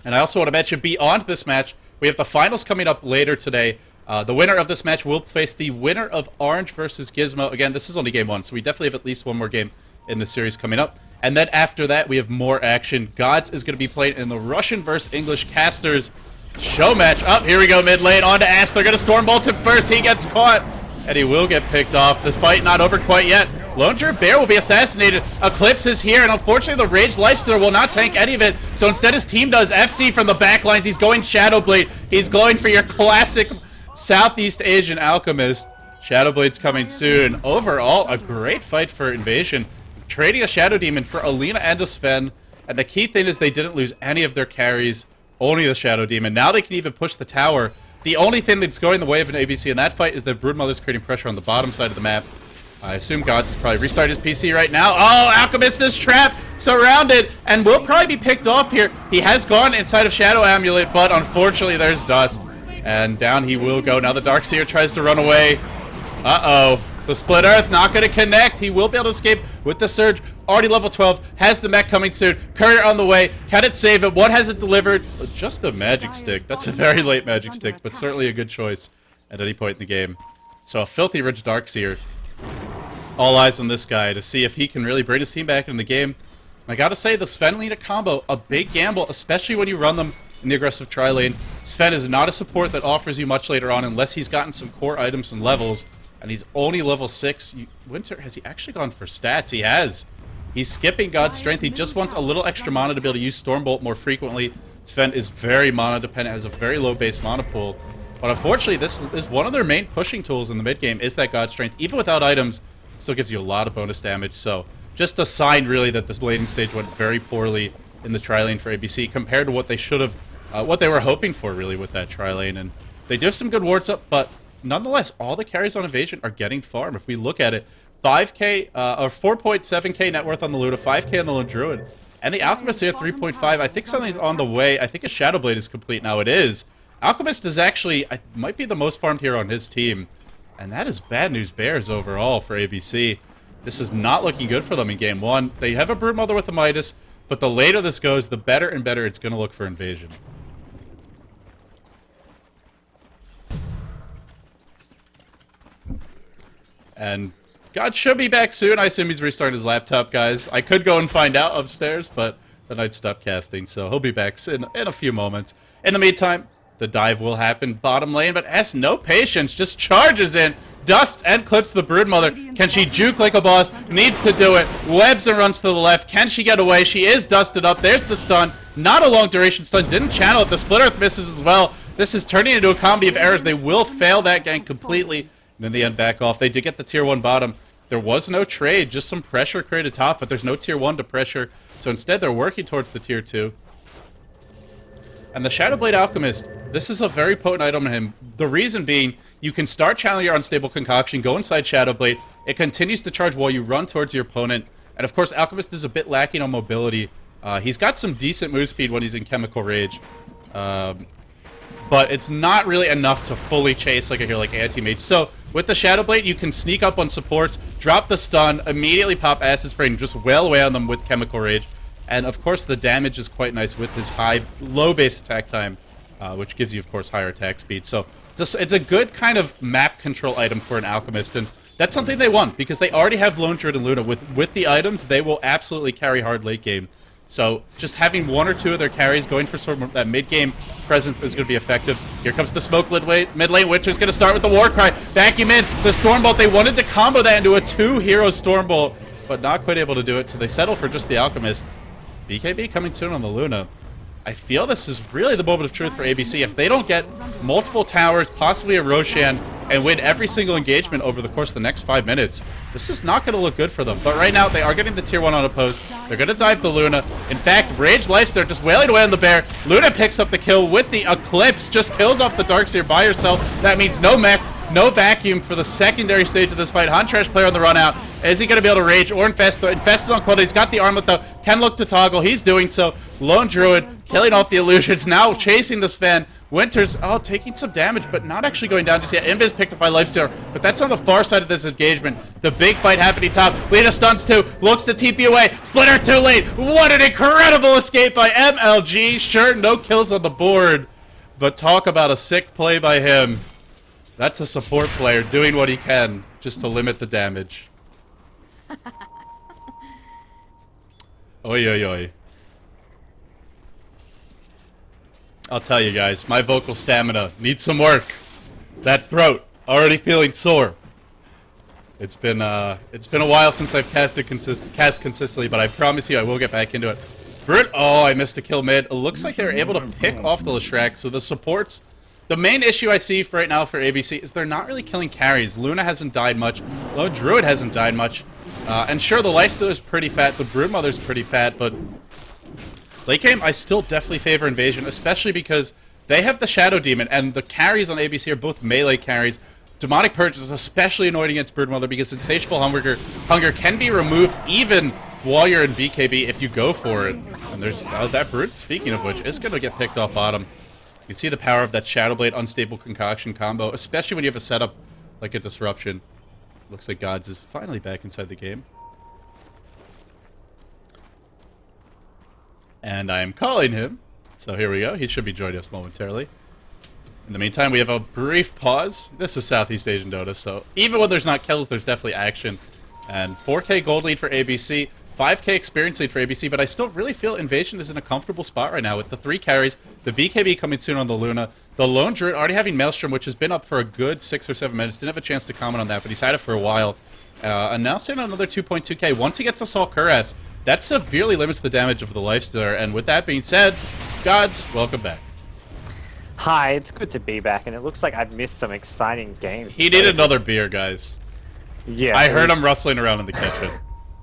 And I also want to mention, beyond this match, we have the finals coming up later today. The winner of this match will face the winner of Orange versus Gizmo. Again, this is only game 1, so we definitely have at least one more game in the series coming up. And then after that, we have more action. Gods is going to be played in the Russian versus English casters show match. Oh, here we go, mid lane, on to Ass. They're going to storm bolt him first. He gets caught, and he will get picked off. The fight not over quite yet. Lone Druid Bear will be assassinated. Eclipse is here, and unfortunately the Rage Lifestealer will not tank any of it. So instead his team does FC from the backlines. He's going Shadowblade. He's going for your classic Southeast Asian Alchemist. Shadowblade's coming soon. Overall, a great fight for Invasion. Trading a Shadow Demon for Alina and a Sven. And the key thing is they didn't lose any of their carries. Only the Shadow Demon. Now they can even push the tower. The only thing that's going the way of an ABC in that fight is that Broodmother's creating pressure on the bottom side of the map. I assume Gods is probably restarted his PC right now. Oh, Alchemist is trapped, surrounded, and will probably be picked off here. He has gone inside of Shadow Amulet, but unfortunately there's Dust. And down he will go. Now the Darkseer tries to run away. Uh-oh. The Split Earth not going to connect. He will be able to escape with the Surge. Already level 12. Has the mech coming soon. Courier on the way. Can it save it? What has it delivered? Just a magic stick. That's a very late magic stick, but certainly a good choice at any point in the game. So a filthy rich Darkseer. All eyes on this guy to see if he can really bring his team back in the game. And I gotta say, the Sven-Lina combo, a big gamble, especially when you run them in the aggressive tri-lane. Sven is not a support that offers you much later on unless he's gotten some core items and levels. And he's only level 6. Winter, has he actually gone for stats? He has. He's skipping God's Strength. He just wants a little extra mana to be able to use Stormbolt more frequently. Sven is very mana dependent, has a very low base mana pool. But unfortunately, this is one of their main pushing tools in the mid game, is that God's Strength. Even without items, it still gives you a lot of bonus damage. So just a sign, really, that this laning stage went very poorly in the tri-lane for ABC compared to what they should have, what they were hoping for, really, with that tri-lane. And they do have some good wards up, but nonetheless, all the carries on Evasion are getting farm. If we look at it, 5k, or 4.7k net worth on the Luna, 5k on the Lone Druid, and the Alchemist here at 3.5. I think something's on the way. I think a Shadow Blade is complete now. It is. Alchemist is actually, might be the most farmed here on his team, and that is bad news bears overall for ABC. This is not looking good for them in game 1. They have a Broodmother with a Midas, but the later this goes, the better and better it's going to look for Invasion. And God should be back soon. I assume he's restarting his laptop, guys. I could go and find out upstairs, but then I'd stop casting, so he'll be back in a few moments. In the meantime, the dive will happen bottom lane, but S, no patience, just charges in, dusts and clips the Broodmother. Can she juke like a boss? Needs to do it. Webs and runs to the left. Can she get away? She is dusted up. There's the stun. Not a long duration stun. Didn't channel it. The Split Earth misses as well. This is turning into a comedy of errors. They will fail that gank completely. And in the end, back off. They did get the tier 1 bottom. There was no trade, just some pressure created top, but there's no tier 1 to pressure. So instead, they're working towards the tier 2. And the Shadowblade Alchemist, this is a very potent item on him. The reason being, you can start channeling your Unstable Concoction, go inside Shadowblade. It continues to charge while you run towards your opponent. And of course, Alchemist is a bit lacking on mobility. He's got some decent move speed when he's in Chemical Rage. But it's not really enough to fully chase like a hero like Anti-Mage. So with the Shadowblade, you can sneak up on supports, drop the stun, immediately pop Acid Spray, and just wail away on them with Chemical Rage. And of course, the damage is quite nice with his low base attack time, which gives you, of course, higher attack speed. So it's a good kind of map control item for an Alchemist, and that's something they want, because they already have Lone Druid and Luna. With the items, they will absolutely carry hard late game. So just having 1 or 2 of their carries going for sort of that mid-game presence is going to be effective. Here comes the smoke mid lane. Winter's going to start with the Warcry. Vacuum in. The Stormbolt, they wanted to combo that into a 2-hero Stormbolt, but not quite able to do it, so they settle for just the Alchemist. BKB coming soon on the Luna. I feel this is really the moment of truth for ABC. If they don't get multiple towers, possibly a Roshan, and win every single engagement over the course of the next 5 minutes, this is not going to look good for them. But right now, they are getting the tier 1 unopposed. They're going to dive the Luna. In fact, Rage Lifester just wailing away on the bear. Luna picks up the kill with the Eclipse, just kills off the Darkseer by herself. That means no mech, no vacuum for the secondary stage of this fight. Huntrash player on the run out. Is he going to be able to rage or infest? Infest is on quality. He's got the armlet though. Can look to toggle. He's doing so. Lone Druid killing off the illusions. Now chasing the Sven. Winter's taking some damage, but not actually going down just yet. Invis picked up by Lifestealer, but that's on the far side of this engagement. The big fight happening top. Lina stuns too. Looks to TP away. Splitter too late. What an incredible escape by MLG. Sure, no kills on the board, but talk about a sick play by him. That's a support player doing what he can just to limit the damage. Oi, oi, oi. I'll tell you guys, my vocal stamina needs some work. That throat, already feeling sore. It's been a while since I've cast consistently, but I promise you I will get back into it. Oh, I missed a kill mid. It looks like they were able to pick off the Leshrac, so the supports... The main issue I see for right now for ABC is they're not really killing carries. Luna hasn't died much. Lone Druid hasn't died much. And sure, the Lifestealer is pretty fat. The Broodmother's pretty fat, but... Late game, I still definitely favor Invasion, especially because they have the Shadow Demon, and the carries on ABC are both melee carries. Demonic Purge is especially annoying against Broodmother because Insatiable Hunger can be removed even while you're in BKB if you go for it. And there's that Brood, speaking of which, is going to get picked off bottom. You see the power of that Shadowblade Unstable Concoction combo, especially when you have a setup like a Disruption. Looks like Gods is finally back inside the game. And I am calling him. So here we go. He should be joining us momentarily. In the meantime, we have a brief pause. This is Southeast Asian Dota, so even when there's not kills, there's definitely action. And 4K gold lead for ABC, 5K experience lead for ABC, but I still really feel Invasion is in a comfortable spot right now with the 3 carries, the BKB coming soon on the Luna, the Lone Druid already having Maelstrom, which has been up for a good 6 or 7 minutes. Didn't have a chance to comment on that, but he's had it for a while. And now sitting on another 2.2K. Once he gets Assault Cuirass, that severely limits the damage of the Lifestealer. And with that being said, Gods, welcome back. Hi, it's good to be back, and it looks like I've missed some exciting games. He needed another beer, guys. Yeah, I heard him rustling around in the kitchen.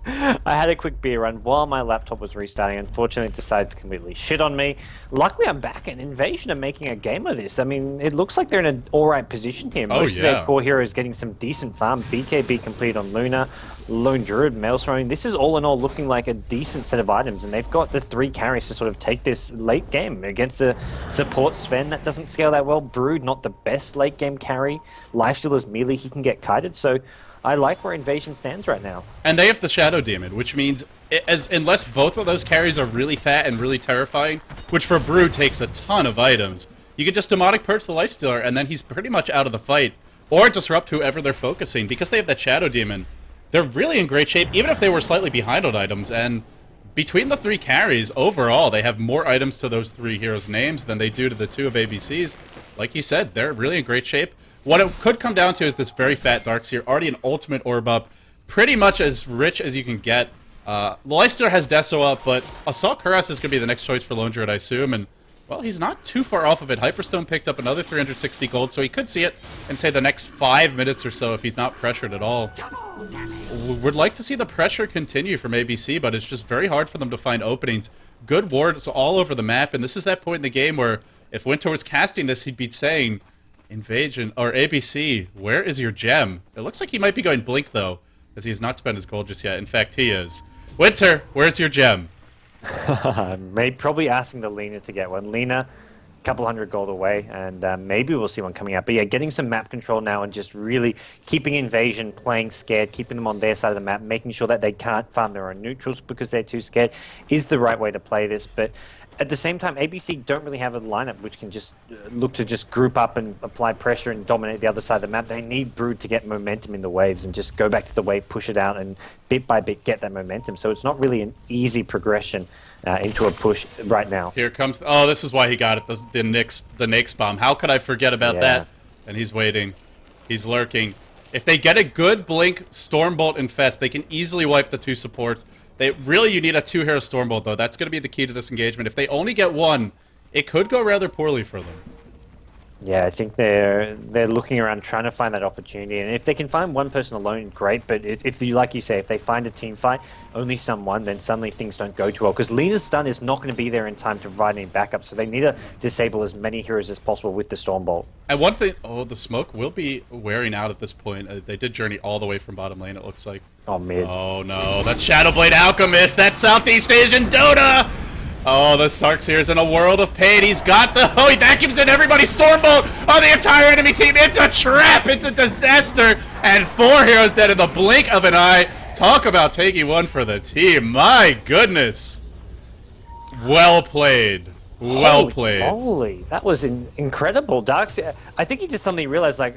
I had a quick beer run while my laptop was restarting. Unfortunately, it decided to completely shit on me. Luckily, I'm back, and Invasion are making a game of this. I mean, it looks like they're in an alright position here. Most of their core heroes getting some decent farm. BKB complete on Luna, Lone Druid, Maelstrom. This is all in all looking like a decent set of items, and they've got the 3 carries to sort of take this late game against a support Sven that doesn't scale that well. Brood, not the best late game carry. Lifestealer's melee, he can get kited, so I like where Invasion stands right now. And they have the Shadow Demon, which means unless both of those carries are really fat and really terrifying, which for Brood takes a ton of items, you can just Demonic Purge the Lifestealer, and then he's pretty much out of the fight. Or disrupt whoever they're focusing. Because they have that Shadow Demon, they're really in great shape, even if they were slightly behind on items. And between the 3 carries, overall, they have more items to those 3 heroes' names than they do to the 2 of ABC's. Like you said, they're really in great shape. What it could come down to is this very fat Darkseer, already an ultimate orb up, pretty much as rich as you can get. The Lifestealer has Deso up, but Assault Cuirass is going to be the next choice for Lone Druid, I assume, and, well, he's not too far off of it. Hyperstone picked up another 360 gold, so he could see it in, say, the next 5 minutes or so if he's not pressured at all. Would like to see the pressure continue from ABC, but it's just very hard for them to find openings. Good wards all over the map, and this is that point in the game where if Winter was casting this, he'd be saying, Invasion, or ABC, where is your gem? It looks like he might be going Blink, though, as he has not spent his gold just yet. In fact, he is. Winter, where's your gem? Probably asking the Lena to get one. Lena, a couple hundred gold away, and maybe we'll see one coming out. But yeah, getting some map control now and just really keeping Invasion playing scared, keeping them on their side of the map, making sure that they can't farm their own neutrals because they're too scared is the right way to play this. But at the same time, ABC don't really have a lineup which can just look to just group up and apply pressure and dominate the other side of the map. They need Brood to get momentum in the waves and just go back to the wave, push it out, and bit by bit get that momentum. So it's not really an easy progression into a push right now. Here comes... Oh, this is why he got it, the Nyx bomb. How could I forget about that? And he's waiting. He's lurking. If they get a good Blink, Stormbolt, and Fest, they can easily wipe the 2 supports. You need a 2-hero Stormbolt, though. That's going to be the key to this engagement. If they only get one, it could go rather poorly for them. Yeah, I think they're looking around trying to find that opportunity, and if they can find one person alone, great. But if you, like you say, if they find a team fight, only someone, then suddenly things don't go too well. Because Lena's stun is not going to be there in time to provide any backup, so they need to disable as many heroes as possible with the Stormbolt. And one thing, the smoke will be wearing out at this point. They did journey all the way from bottom lane, it looks like. Oh, mid. Oh no, that's Shadowblade Alchemist, that's Southeast Asian Dota! Oh, the Darkseer is in a world of pain. He's got the... Oh, he vacuums in everybody. Stormbolt on the entire enemy team. It's a trap. It's a disaster. And 4 heroes dead in the blink of an eye. Talk about taking one for the team. My goodness. Well played. Well played. Holy, that was incredible. Darkseer, I think he just suddenly realized, like,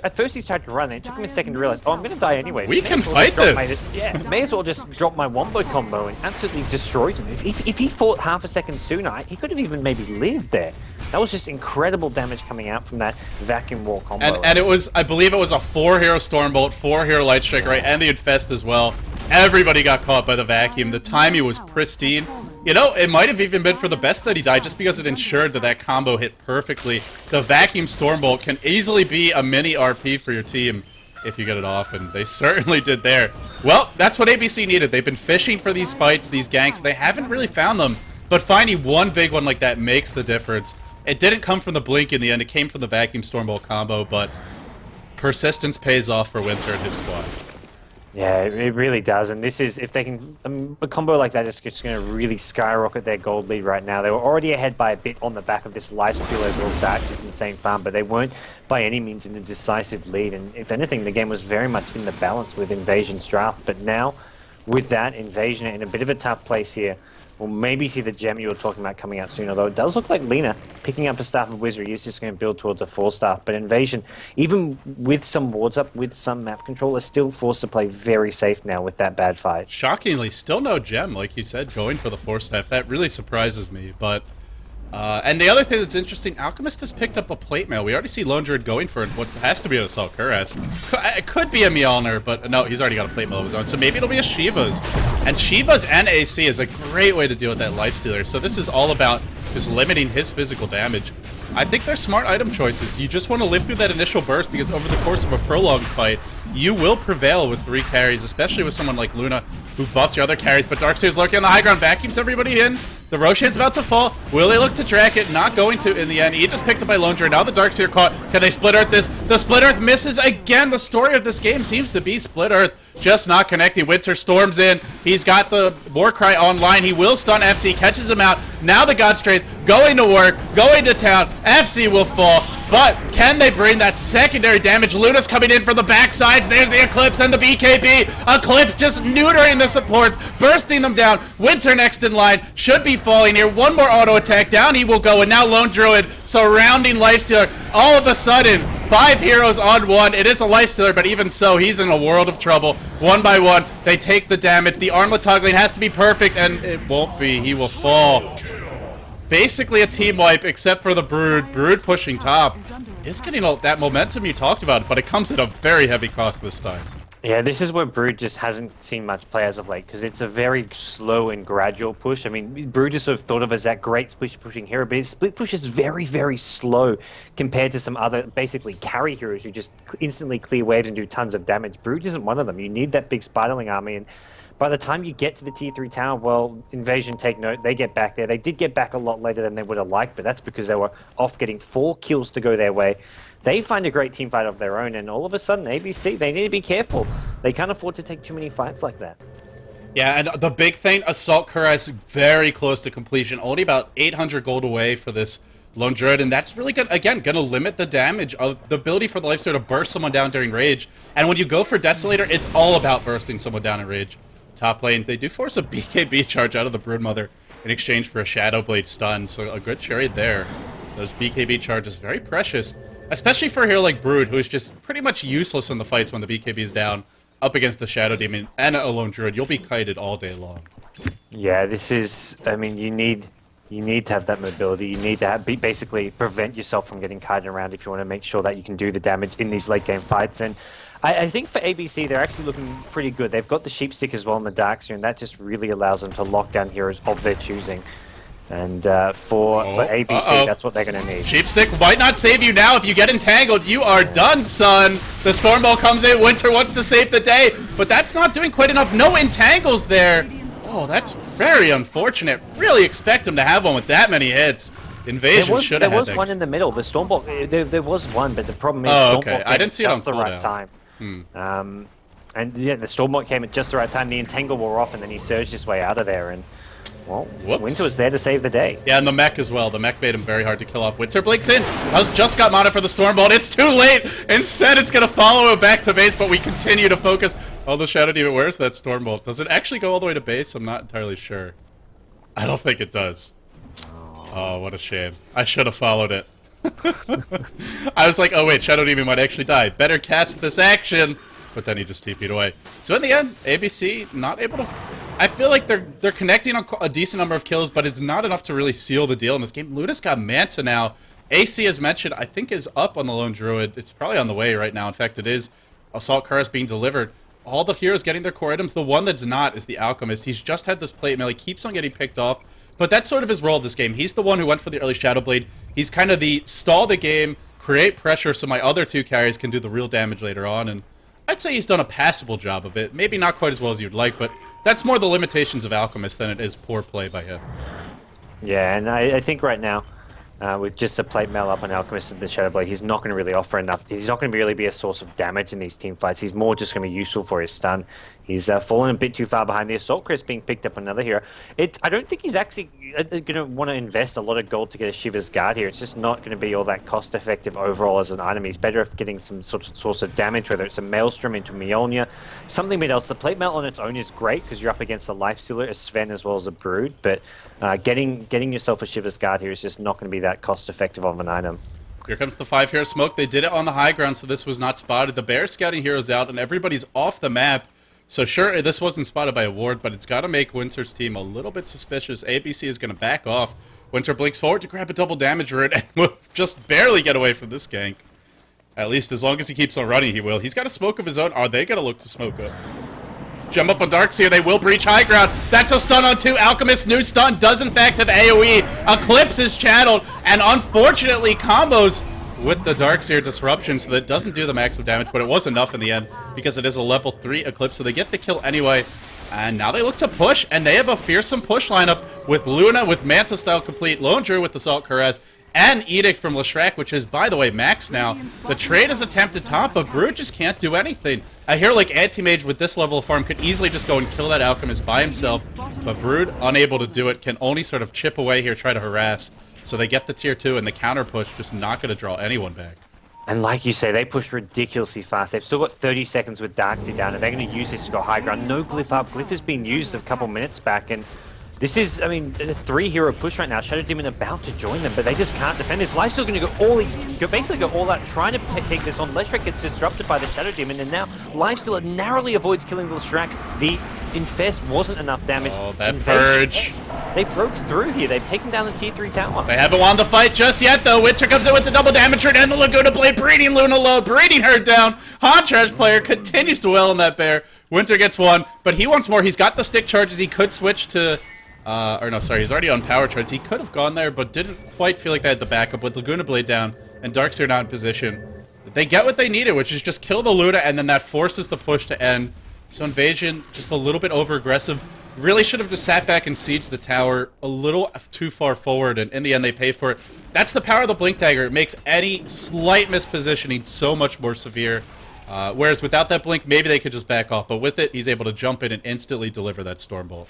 at first he's tried to run, and it took him a second to realize, oh, I'm going to die anyway. We can fight this. May as well just drop my wombo combo and absolutely destroys him. If he fought half a second sooner, he could have even maybe lived there. That was just incredible damage coming out from that vacuum wall combo. And it was, I believe it was a 4-hero Stormbolt, 4-hero Light Strike, right, and the Infest as well. Everybody got caught by the vacuum. The timing was pristine. You know, it might have even been for the best that he died, just because it ensured that that combo hit perfectly. The Vacuum Stormbolt can easily be a mini RP for your team if you get it off, and they certainly did there. Well, that's what ABC needed. They've been fishing for these fights, these ganks. They haven't really found them, but finding one big one like that makes the difference. It didn't come from the Blink in the end. It came from the Vacuum Stormbolt combo, but persistence pays off for Winter and his squad. Yeah, it really does. And this is, if they can, a combo like that is just going to really skyrocket their gold lead right now. They were already ahead by a bit on the back of this lifesteal as well as Dark's insane farm, but they weren't by any means in a decisive lead. And if anything, the game was very much in the balance with Invasion's draft. But now, with that, Invasion in a bit of a tough place here. We'll maybe see the gem you were talking about coming out soon, although it does look like Lena picking up a Staff of Wizardry is just going to build towards a 4-star. But Invasion, even with some wards up, with some map control, is still forced to play very safe now with that bad fight. Shockingly, still no gem, like you said, going for the 4-staff. That really surprises me, but... and the other thing that's interesting, Alchemist has picked up a plate mail. We already see Lone Druid going for what has to be an Assault Cuirass. It could be a Mjolnir, but no, he's already got a plate mail of his own. So maybe it'll be a Shiva's. And Shiva's and AC is a great way to deal with that Lifestealer. So this is all about just limiting his physical damage. I think they're smart item choices. You just want to live through that initial burst because over the course of a prolonged fight, you will prevail with 3 carries, especially with someone like Luna who buffs your other carries. But Darkseer's lurking on the high ground, vacuums everybody in. The Roshan's about to fall. Will they look to track it? Not going to in the end. He just picked up by Lone Druid. Now the Darkseer caught. Can they Split Earth this? The Split Earth misses again. The story of this game seems to be Split Earth just not connecting. Winter storms in. He's got the Warcry online. He will stun FC, catches him out. Now the God Strength going to work, going to town. FC will fall. But can they bring that secondary damage? Luna's coming in from the backsides. There's the Eclipse and the BKB. Eclipse just neutering the supports, bursting them down. Winter next in line. Should be falling here. One more auto attack. Down he will go. And now Lone Druid surrounding Lifestealer. All of a sudden, 5 heroes on 1. It is a Lifestealer, but even so, he's in a world of trouble. One by one, they take the damage. The armlet toggling has to be perfect, and it won't be. He will fall. Basically a team wipe, except for the Brood. Brood pushing top is getting that momentum you talked about, but it comes at a very heavy cost this time. Yeah, this is where Brood just hasn't seen much play as of late, because it's a very slow and gradual push. I mean, Brood is sort of thought of as that great split pushing hero, but his split push is very, very slow compared to some other, basically, carry heroes who just instantly clear waves and do tons of damage. Brood isn't one of them. You need that big Spiderling army, and by the time you get to the tier 3 tower, well, Invasion take note, they get back there. They did get back a lot later than they would have liked, but that's because they were off getting 4 kills to go their way. They find a great team fight of their own, and all of a sudden, ABC, they need to be careful. They can't afford to take too many fights like that. Yeah, and the big thing, Assault Cuirass very close to completion. Only about 800 gold away for this Lone Druid, and that's really good. Again, going to limit the damage of the ability for the Lifestealer to burst someone down during rage. And when you go for Desolator, it's all about bursting someone down in rage. Top lane, they do force a BKB charge out of the Broodmother in exchange for a Shadow Blade stun, so a good trade there. Those BKB charges, very precious, especially for a hero like Brood, who is just pretty much useless in the fights when the BKB is down, up against the Shadow Demon and a Lone Druid. You'll be kited all day long. Yeah, this is, I mean, you need to have that mobility. You need to have, basically prevent yourself from getting kited around if you want to make sure that you can do the damage in these late game fights. And I think for ABC, they're actually looking pretty good. They've got the Sheep Stick as well in the Darkseer, and that just really allows them to lock down heroes of their choosing. And for ABC, that's what they're going to need. Sheep Stick might not save you now. If you get entangled, you are done, son. The Stormbolt comes in. Winter wants to save the day, but that's not doing quite enough. No entangles there. Oh, that's very unfortunate. Really expect him to have one with that many hits. Invasion should have had that. There was one in the middle. The Stormbolt, there was one, but the problem is Stormbolt I didn't see it on just the right time. And yeah, the Stormbolt came at just the right time. The Entangle wore off, and then he surged his way out of there. And well, Winter was there to save the day. Yeah, and the mech as well. The mech made him very hard to kill off. Winter blinks in. Has just got mana for the Stormbolt. It's too late. Instead, it's going to follow him back to base, but we continue to focus. Oh, the Shadow Demon. Where's that Stormbolt? Does it actually go all the way to base? I'm not entirely sure. I don't think it does. Oh, what a shame. I should have followed it. I was like, oh wait, Shadow Demon might actually die. Better cast this action. But then he just TP'd away. So in the end, ABC not able to... I feel like they're connecting on a decent number of kills, but it's not enough to really seal the deal in this game. Luna's got Manta now. AC, as mentioned, I think is up on the Lone Druid. It's probably on the way right now. In fact, it is. Assault Cuirass being delivered. All the heroes getting their core items. The one that's not is the Alchemist. He's just had this plate mail. He keeps on getting picked off. But that's sort of his role this game. He's the one who went for the early Shadow Blade. He's kind of the stall the game, create pressure so my other 2 carries can do the real damage later on. And I'd say he's done a passable job of it. Maybe not quite as well as you'd like, but that's more the limitations of Alchemist than it is poor play by him. Yeah, and I think right now, with just a plate mail up on Alchemist and the Shadow Blade, he's not going to really offer enough. He's not going to really be a source of damage in these team fights. He's more just going to be useful for his stun. He's fallen a bit too far behind. The Assault Crest being picked up another hero. I don't think he's actually going to want to invest a lot of gold to get a Shiver's Guard here. It's just not going to be all that cost effective overall as an item. He's better off getting some sort of source of damage, whether it's a Maelstrom into Mjolnir, something bit else. The plate mail on its own is great because you're up against a Life Stealer, a Sven, as well as a Brood, but getting yourself a Shiver's Guard here is just not going to be that cost effective of an item. Here comes the 5-hero smoke. They did it on the high ground, so this was not spotted. The bear scouting heroes out, and everybody's off the map. So sure, this wasn't spotted by a ward, but it's got to make Winter's team a little bit suspicious. ABC is going to back off. Winter blinks forward to grab a double damage root and will just barely get away from this gank. At least as long as he keeps on running, he will. He's got a smoke of his own. Are they going to look to smoke up? Jump up on Darkseer. They will breach high ground. That's a stun on 2. Alchemist's new stun does in fact have AoE. Eclipse is channeled, and unfortunately combos with the Darkseer disruption, so that doesn't do the maximum damage, but it was enough in the end because it is a level 3 Eclipse, so they get the kill anyway. And now they look to push, and they have a fearsome push lineup with Luna with Manta style complete, Lone Druid with Assault Caress, and Edict from Leshrac, which is, by the way, max now. The trade is attempted top, but Brood just can't do anything. I hear like Anti-Mage with this level of farm could easily just go and kill that Alchemist by himself, but Brood, unable to do it, can only sort of chip away here, try to harass. So they get the tier 2, and the counter push just not going to draw anyone back. And like you say, they push ridiculously fast. They've still got 30 seconds with Darkseer down, and they're going to use this to go high ground. No Glyph up. Glyph has been used a couple minutes back, and this is, I mean, a 3-hero push right now. Shadow Demon about to join them, but they just can't defend. His life's still going to basically go all out trying to take this on. Leshrac gets disrupted by the Shadow Demon, and now Lifestealer narrowly avoids killing the Leshrac. The Infest wasn't enough damage. Oh, that Purge. They broke through here. They've taken down the tier 3 tower. They haven't won the fight just yet, though. Winter comes in with the double damage rate and the Laguna Blade, breeding Luna low, breeding her down. Hontrash player continues to wail on that bear. Winter gets one, but he wants more. He's got the stick charges. He could switch to... or no, sorry, he's already on power charge. He could have gone there, but didn't quite feel like they had the backup with Laguna Blade down and Darkseer not in position. They get what they needed, which is just kill the Luna, and then that forces the push to end. So Invasion, just a little bit over-aggressive. Really should have just sat back and sieged the tower a little too far forward, and in the end they pay for it. That's the power of the Blink Dagger. It makes any slight mispositioning so much more severe. Whereas without that Blink, maybe they could just back off. But with it, he's able to jump in and instantly deliver that Stormbolt.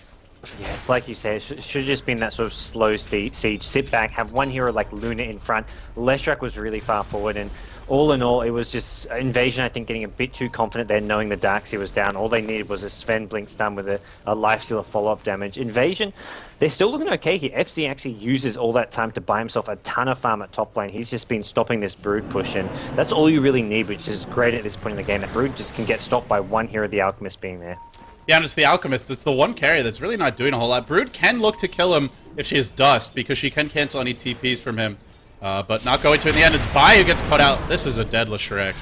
Yeah, it's like you say, it should have just been that sort of slow siege. Sit back, have one hero like Luna in front. Leshrac was really far forward, and all in all, it was just Invasion, I think, getting a bit too confident there, knowing the Darkseer was down. All they needed was a Sven Blink stun with a Lifestealer follow-up damage. Invasion, they're still looking okay here. FC actually uses all that time to buy himself a ton of farm at top lane. He's just been stopping this Brood push, and that's all you really need, which is great at this point in the game. That Brood just can get stopped by one hero, the Alchemist, being there. Yeah, and it's the Alchemist. It's the one carry that's really not doing a whole lot. Brood can look to kill him if she has Dust, because she can cancel any TPs from him. But not going to in the end. It's Bai who gets caught out. This is a dead Leshrac.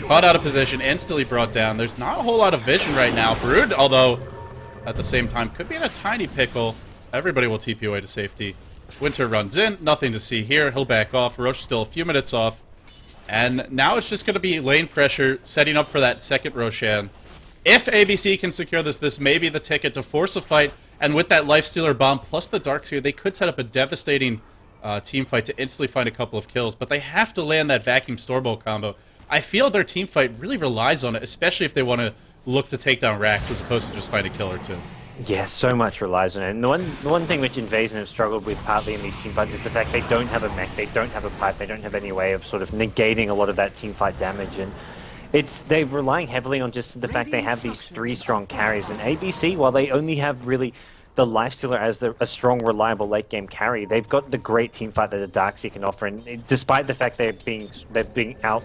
Caught out of position, instantly brought down. There's not a whole lot of vision right now. Brood, although, at the same time, could be in a tiny pickle. Everybody will TP away to safety. Winter runs in. Nothing to see here. He'll back off. Roche still a few minutes off. And now it's just going to be lane pressure, setting up for that second Roshan. If ABC can secure this, this may be the ticket to force a fight. And with that Lifestealer bomb plus the Darkseer, they could set up a devastating team fight to instantly find a couple of kills. But they have to land that Vacuum Stormbolt combo. I feel their team fight really relies on it, especially if they want to look to take down Rax as opposed to just find a kill or two. Yeah, so much relies on it. And the one thing which Invasion have struggled with partly in these team fights is the fact they don't have a mech, they don't have a pipe, they don't have any way of sort of negating a lot of that team fight damage. And they're relying heavily on just the fact they have these 3 strong carries. And ABC, while they only have really the Lifestealer as a strong, reliable late game carry, they've got the great team fight that the Darkseer can offer. And despite the fact they're being out,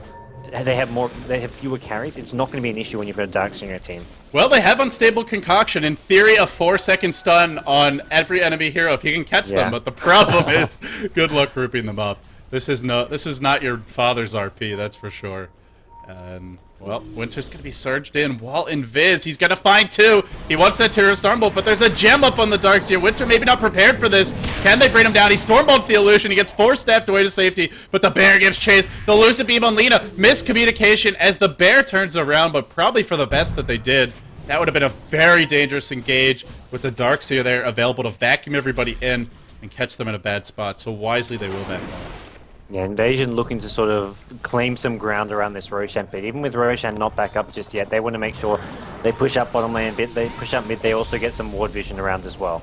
they have fewer carries, it's not going to be an issue when you've got a Darkseer in your team. Well, they have Unstable Concoction. In theory, a 4-second stun on every enemy hero if you can catch them. But the problem is, good luck grouping them up. This is not your father's RP, that's for sure. And well, Winter's gonna be surged in while Invis. He's gonna find 2. He wants that Terror Stormbolt, but there's a gem up on the Darkseer. Winter maybe not prepared for this. Can they bring him down? He Stormbolts the illusion. He gets 4-staffed away to safety, but the bear gives chase. The Lucid Beam on Lena. Miscommunication as the bear turns around, but probably for the best that they did. That would have been a very dangerous engage with the Darkseer there available to vacuum everybody in. and catch them in a bad spot. So wisely they will back off. Yeah, Invasion looking to sort of claim some ground around this Roshan pit. Even with Roshan not back up just yet, they want to make sure they push up bottom lane a bit, they push up mid, they also get some ward vision around as well.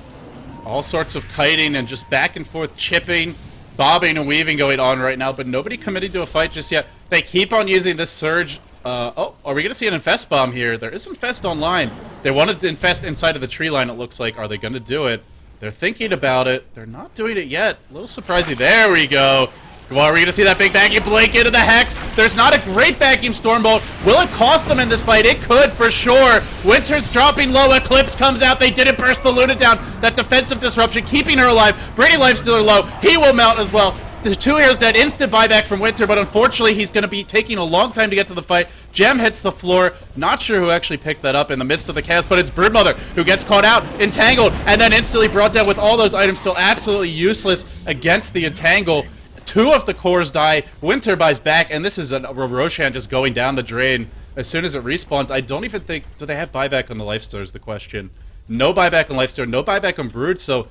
All sorts of kiting and just back and forth chipping, bobbing and weaving going on right now, but nobody committing to a fight just yet. They keep on using this surge. Oh, are we going to see an Infest bomb here? There is Infest online. They wanted to Infest inside of the tree line, it looks like. Are they going to do it? They're thinking about it. They're not doing it yet. A little surprising. There we go. Come on, are we going to see that big vacuum blink into the Hex? There's not a great vacuum Stormbolt. Will it cost them in this fight? It could, for sure. Winter's dropping low. Eclipse comes out. They didn't burst the Luna down. That defensive disruption, keeping her alive. Brady Lifestealer low. He will mount as well. The 2 heroes dead. Instant buyback from Winter, but unfortunately, he's going to be taking a long time to get to the fight. Gem hits the floor. Not sure who actually picked that up in the midst of the chaos, but it's Broodmother who gets caught out, entangled, and then instantly brought down with all those items still absolutely useless against the entangle. 2 of the cores die, Winter buys back, and this is a Roshan just going down the drain as soon as it respawns. I don't even think... Do they have buyback on the Lifestealer is the question. No buyback on Lifestealer, no buyback on Brood, so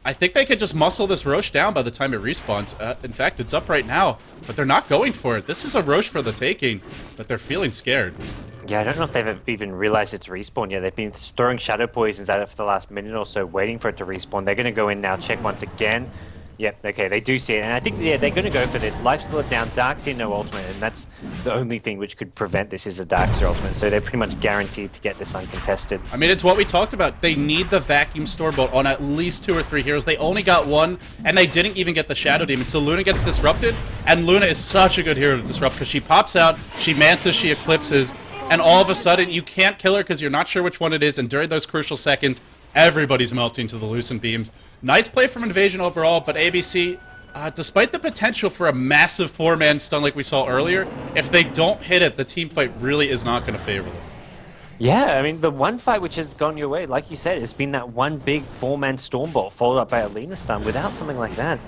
I think they could just muscle this Roche down by the time it respawns. In fact, it's up right now, but they're not going for it. This is a Roche for the taking, but they're feeling scared. Yeah, I don't know if they've even realized it's respawn yet. They've been throwing Shadow Poisons at it for the last minute or so, waiting for it to respawn. They're going to go in now, check once again. Yep, okay, they do see it, and I think, yeah, they're going to go for this. Lifestealer down, Darkseer no ultimate, and that's the only thing which could prevent this is a Darkseer ultimate, so they're pretty much guaranteed to get this uncontested. I mean, it's what we talked about. They need the Vacuum Stormbolt on at least 2 or 3 heroes. They only got 1, and they didn't even get the Shadow Demon, so Luna gets disrupted, and Luna is such a good hero to disrupt, because she pops out, she mantas, she eclipses, and all of a sudden, you can't kill her because you're not sure which one it is, and during those crucial seconds, everybody's melting to the Lucent Beams. Nice play from Invasion overall, but ABC, despite the potential for a massive 4-man stun like we saw earlier, if they don't hit it, the team fight really is not going to favor them. Yeah, I mean, the one fight which has gone your way, like you said, it's been that one big 4-man Stormbolt followed up by a Lena stun. Without something like that,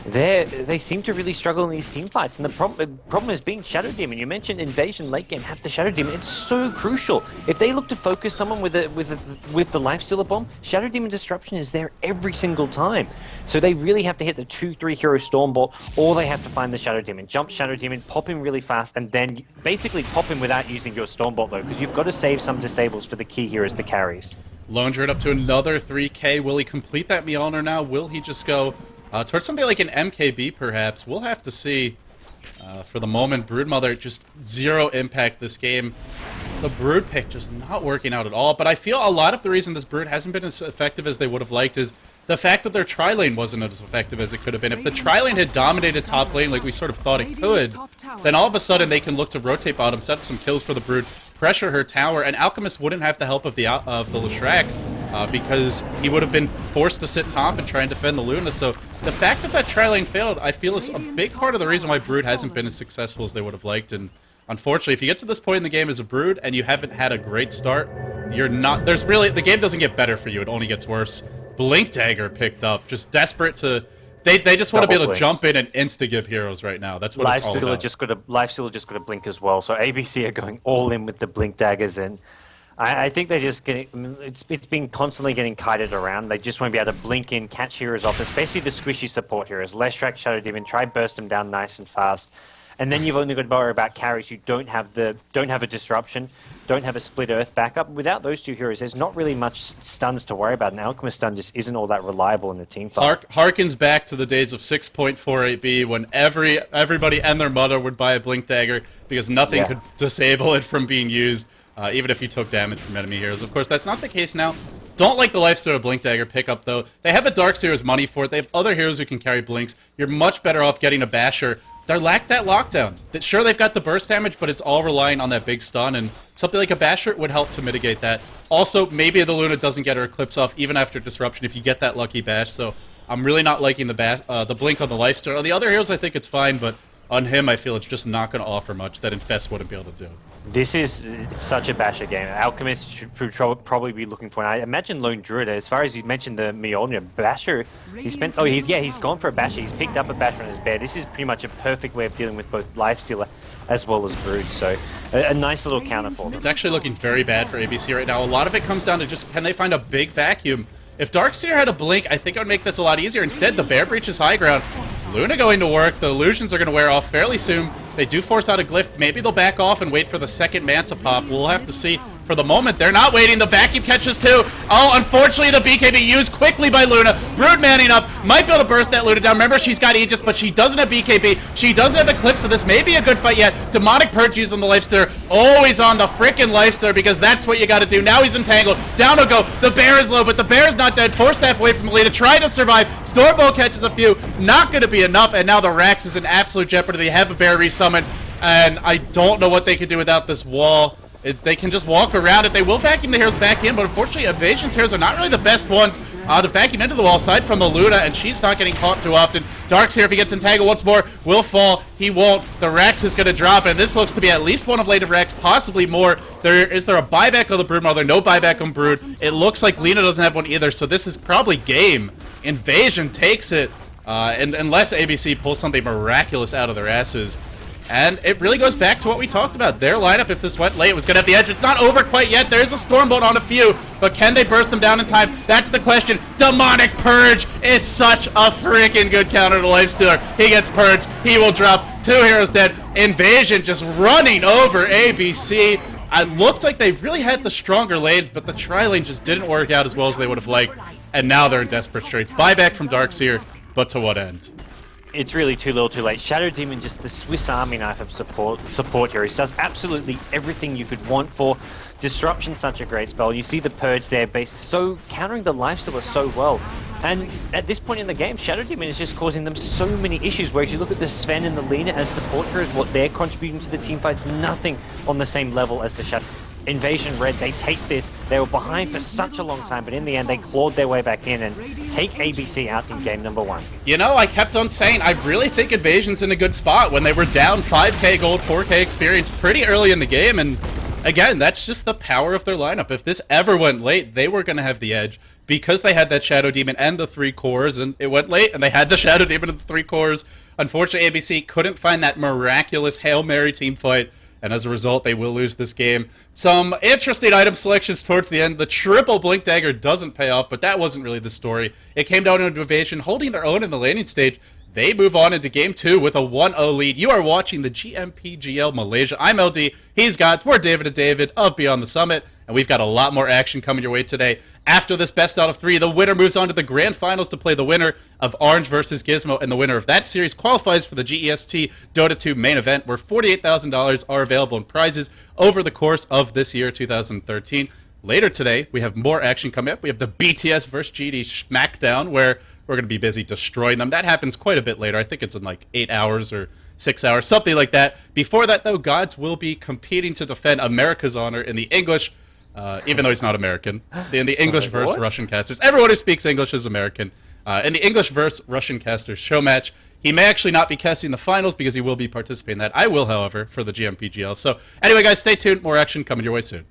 they seem to really struggle in these team fights, and the problem is being Shadow Demon. You mentioned Invasion late game have the Shadow Demon. It's so crucial. If they look to focus someone with the Lifestealer bomb, Shadow Demon disruption is there every single time. So they really have to hit the 2-3 hero Stormbolt, or they have to find the Shadow Demon, jump Shadow Demon, pop him really fast, and then basically pop him without using your Stormbolt though, because you've got to save some disables for the key heroes, the carries. Lone Druid up to another 3k. Will he complete that Mjolnir now? Will he just go towards something like an MKB, perhaps? We'll have to see. For the moment, Broodmother, just 0 impact this game. The Brood pick just not working out at all. But I feel a lot of the reason this Brood hasn't been as effective as they would have liked is the fact that their tri-lane wasn't as effective as it could have been. If the tri-lane had dominated top lane like we sort of thought it could, then all of a sudden they can look to rotate bottom, set up some kills for the Brood, pressure her tower, and Alchemist wouldn't have the help of the Leshrac because he would have been forced to sit top and try and defend the Luna. So the fact that tri-lane failed, I feel, is a big part of the reason why Brood hasn't been as successful as they would have liked. And unfortunately, if you get to this point in the game as a Brood and you haven't had a great start, you're not... There's really... The game doesn't get better for you. It only gets worse. Blink Dagger picked up. Just desperate to... They just want to be able to jump in and insta-give heroes right now. That's what it's all about. Lifestealer just got a blink as well. So ABC are going all in with the Blink Daggers, and I think they're just getting... It's been constantly getting kited around. They just won't be able to blink in, catch heroes off, especially the squishy support heroes. Leshrac, Shadow Demon, try burst them down nice and fast. And then you've only got to worry about carries who don't have a disruption, don't have a split earth backup. Without those 2 heroes, there's not really much stuns to worry about. And Alchemist stun just isn't all that reliable in the team fight. Harkens back to the days of 6.48B when everybody and their mother would buy a Blink Dagger because nothing could disable it from being used, even if you took damage from enemy heroes. Of course, that's not the case now. Don't like the Lifestealer Blink Dagger pickup, though. They have a Darkseer as money for it. They have other heroes who can carry Blinks. You're much better off getting a Basher. They lack that lockdown. Sure, they've got the burst damage, but it's all relying on that big stun, and something like a Basher would help to mitigate that. Also, maybe the Luna doesn't get her Eclipse off even after Disruption if you get that lucky Bash, so I'm really not liking the Blink on the Lifestealer. On the other heroes, I think it's fine, but on him, I feel it's just not going to offer much that Infest wouldn't be able to do. This is such a Basher game. Alchemist should probably be looking for, and I imagine Lone Druid, as far as you mentioned the Mjolnir, Basher, he's gone for a Basher. He's picked up a Basher on his bear. This is pretty much a perfect way of dealing with both Lifestealer as well as Brood, so a nice little counter for them. It's actually looking very bad for ABC right now. A lot of it comes down to just, can they find a big vacuum? If Darkseer had a blink, I think it would make this a lot easier. Instead, the Bear breaches high ground. Luna going to work. The illusions are going to wear off fairly soon. They do force out a glyph. Maybe they'll back off and wait for the second man to pop. We'll have to see. For the moment, they're not waiting. The vacuum catches too. Oh, unfortunately, the BKB used quickly by Luna. Brood manning up. Might be able to burst that Luna down. Remember, she's got Aegis, but she doesn't have BKB. She doesn't have Eclipse, so this may be a good fight yet. Demonic Purge used on the Lifestealer. Always on the frickin' Lifestealer, because that's what you got to do. Now he's entangled. Down will go. The Bear is low, but the Bear is not dead. Force staff away from Melita. Try to survive. Stormbolt catches a few. Not going to be enough, and now the Rax is in absolute jeopardy. They have a Bear resummon, and I don't know what they could do without this wall. They can just walk around it. They will vacuum the heroes back in, but unfortunately, Evasion's heroes are not really the best ones to vacuum into the wall, aside from the Luna, and she's not getting caught too often. Dark's here, if he gets entangled once more, will fall. He won't. The Rex is going to drop, and this looks to be at least one of late of Rex, possibly more. Is there a buyback of the Brood Mother? No buyback on Brood. It looks like Lena doesn't have one either, so this is probably game. Invasion takes it, and unless ABC pulls something miraculous out of their asses. And it really goes back to what we talked about. Their lineup, if this went late, was going to have the edge. It's not over quite yet. There's a Stormbolt on a few, but can they burst them down in time? That's the question. Demonic Purge is such a freaking good counter to Lifestealer. He gets purged. He will drop. 2 heroes dead. Invasion just running over ABC. It looked like they really had the stronger lanes, but the tri-lane just didn't work out as well as they would have liked. And now they're in desperate straits. Buyback from Darkseer, but to what end? It's really too little too late. Shadow Demon, just the Swiss Army knife of support here. He does absolutely everything you could want for. Disruption, such a great spell. You see the Purge there, so countering the Lifestealer so well. And at this point in the game, Shadow Demon is just causing them so many issues, whereas you look at the Sven and the Lena as support heroes, what they're contributing to the team fights, nothing on the same level as the Shadow. Invasion Red, they take this. They were behind for such a long time, but in the end, they clawed their way back in and take ABC out in game number 1. You know, I kept on saying, I really think Invasion's in a good spot when they were down 5k gold, 4k experience pretty early in the game, and again, that's just the power of their lineup. If this ever went late, they were going to have the edge because they had that Shadow Demon and the 3 cores, and it went late, and they had the Shadow Demon and the 3 cores. Unfortunately, ABC couldn't find that miraculous Hail Mary team fight, and as a result, they will lose this game. Some interesting item selections towards the end. The triple Blink Dagger doesn't pay off, but that wasn't really the story. It came down to Invasion holding their own in the landing stage. They move on into Game 2 with a 1-0 lead. You are watching the GMPGL Malaysia. I'm LD, he's Gods, we're David and David of Beyond the Summit, and we've got a lot more action coming your way today. After this best out of 3, the winner moves on to the grand finals to play the winner of Orange versus Gizmo, and the winner of that series qualifies for the GEST Dota 2 main event, where $48,000 are available in prizes over the course of this year, 2013. Later today, we have more action coming up. We have the BTS versus GD Smackdown, where we're going to be busy destroying them. That happens quite a bit later. I think it's in like 8 hours or 6 hours, something like that. Before that, though, Gods will be competing to defend America's honor in the English, even though he's not American, in the English versus Russian casters. Everyone who speaks English is American. In the English versus Russian casters show match. He may actually not be casting the finals because he will be participating in that. I will, however, for the GMPGL. So anyway, guys, stay tuned. More action coming your way soon.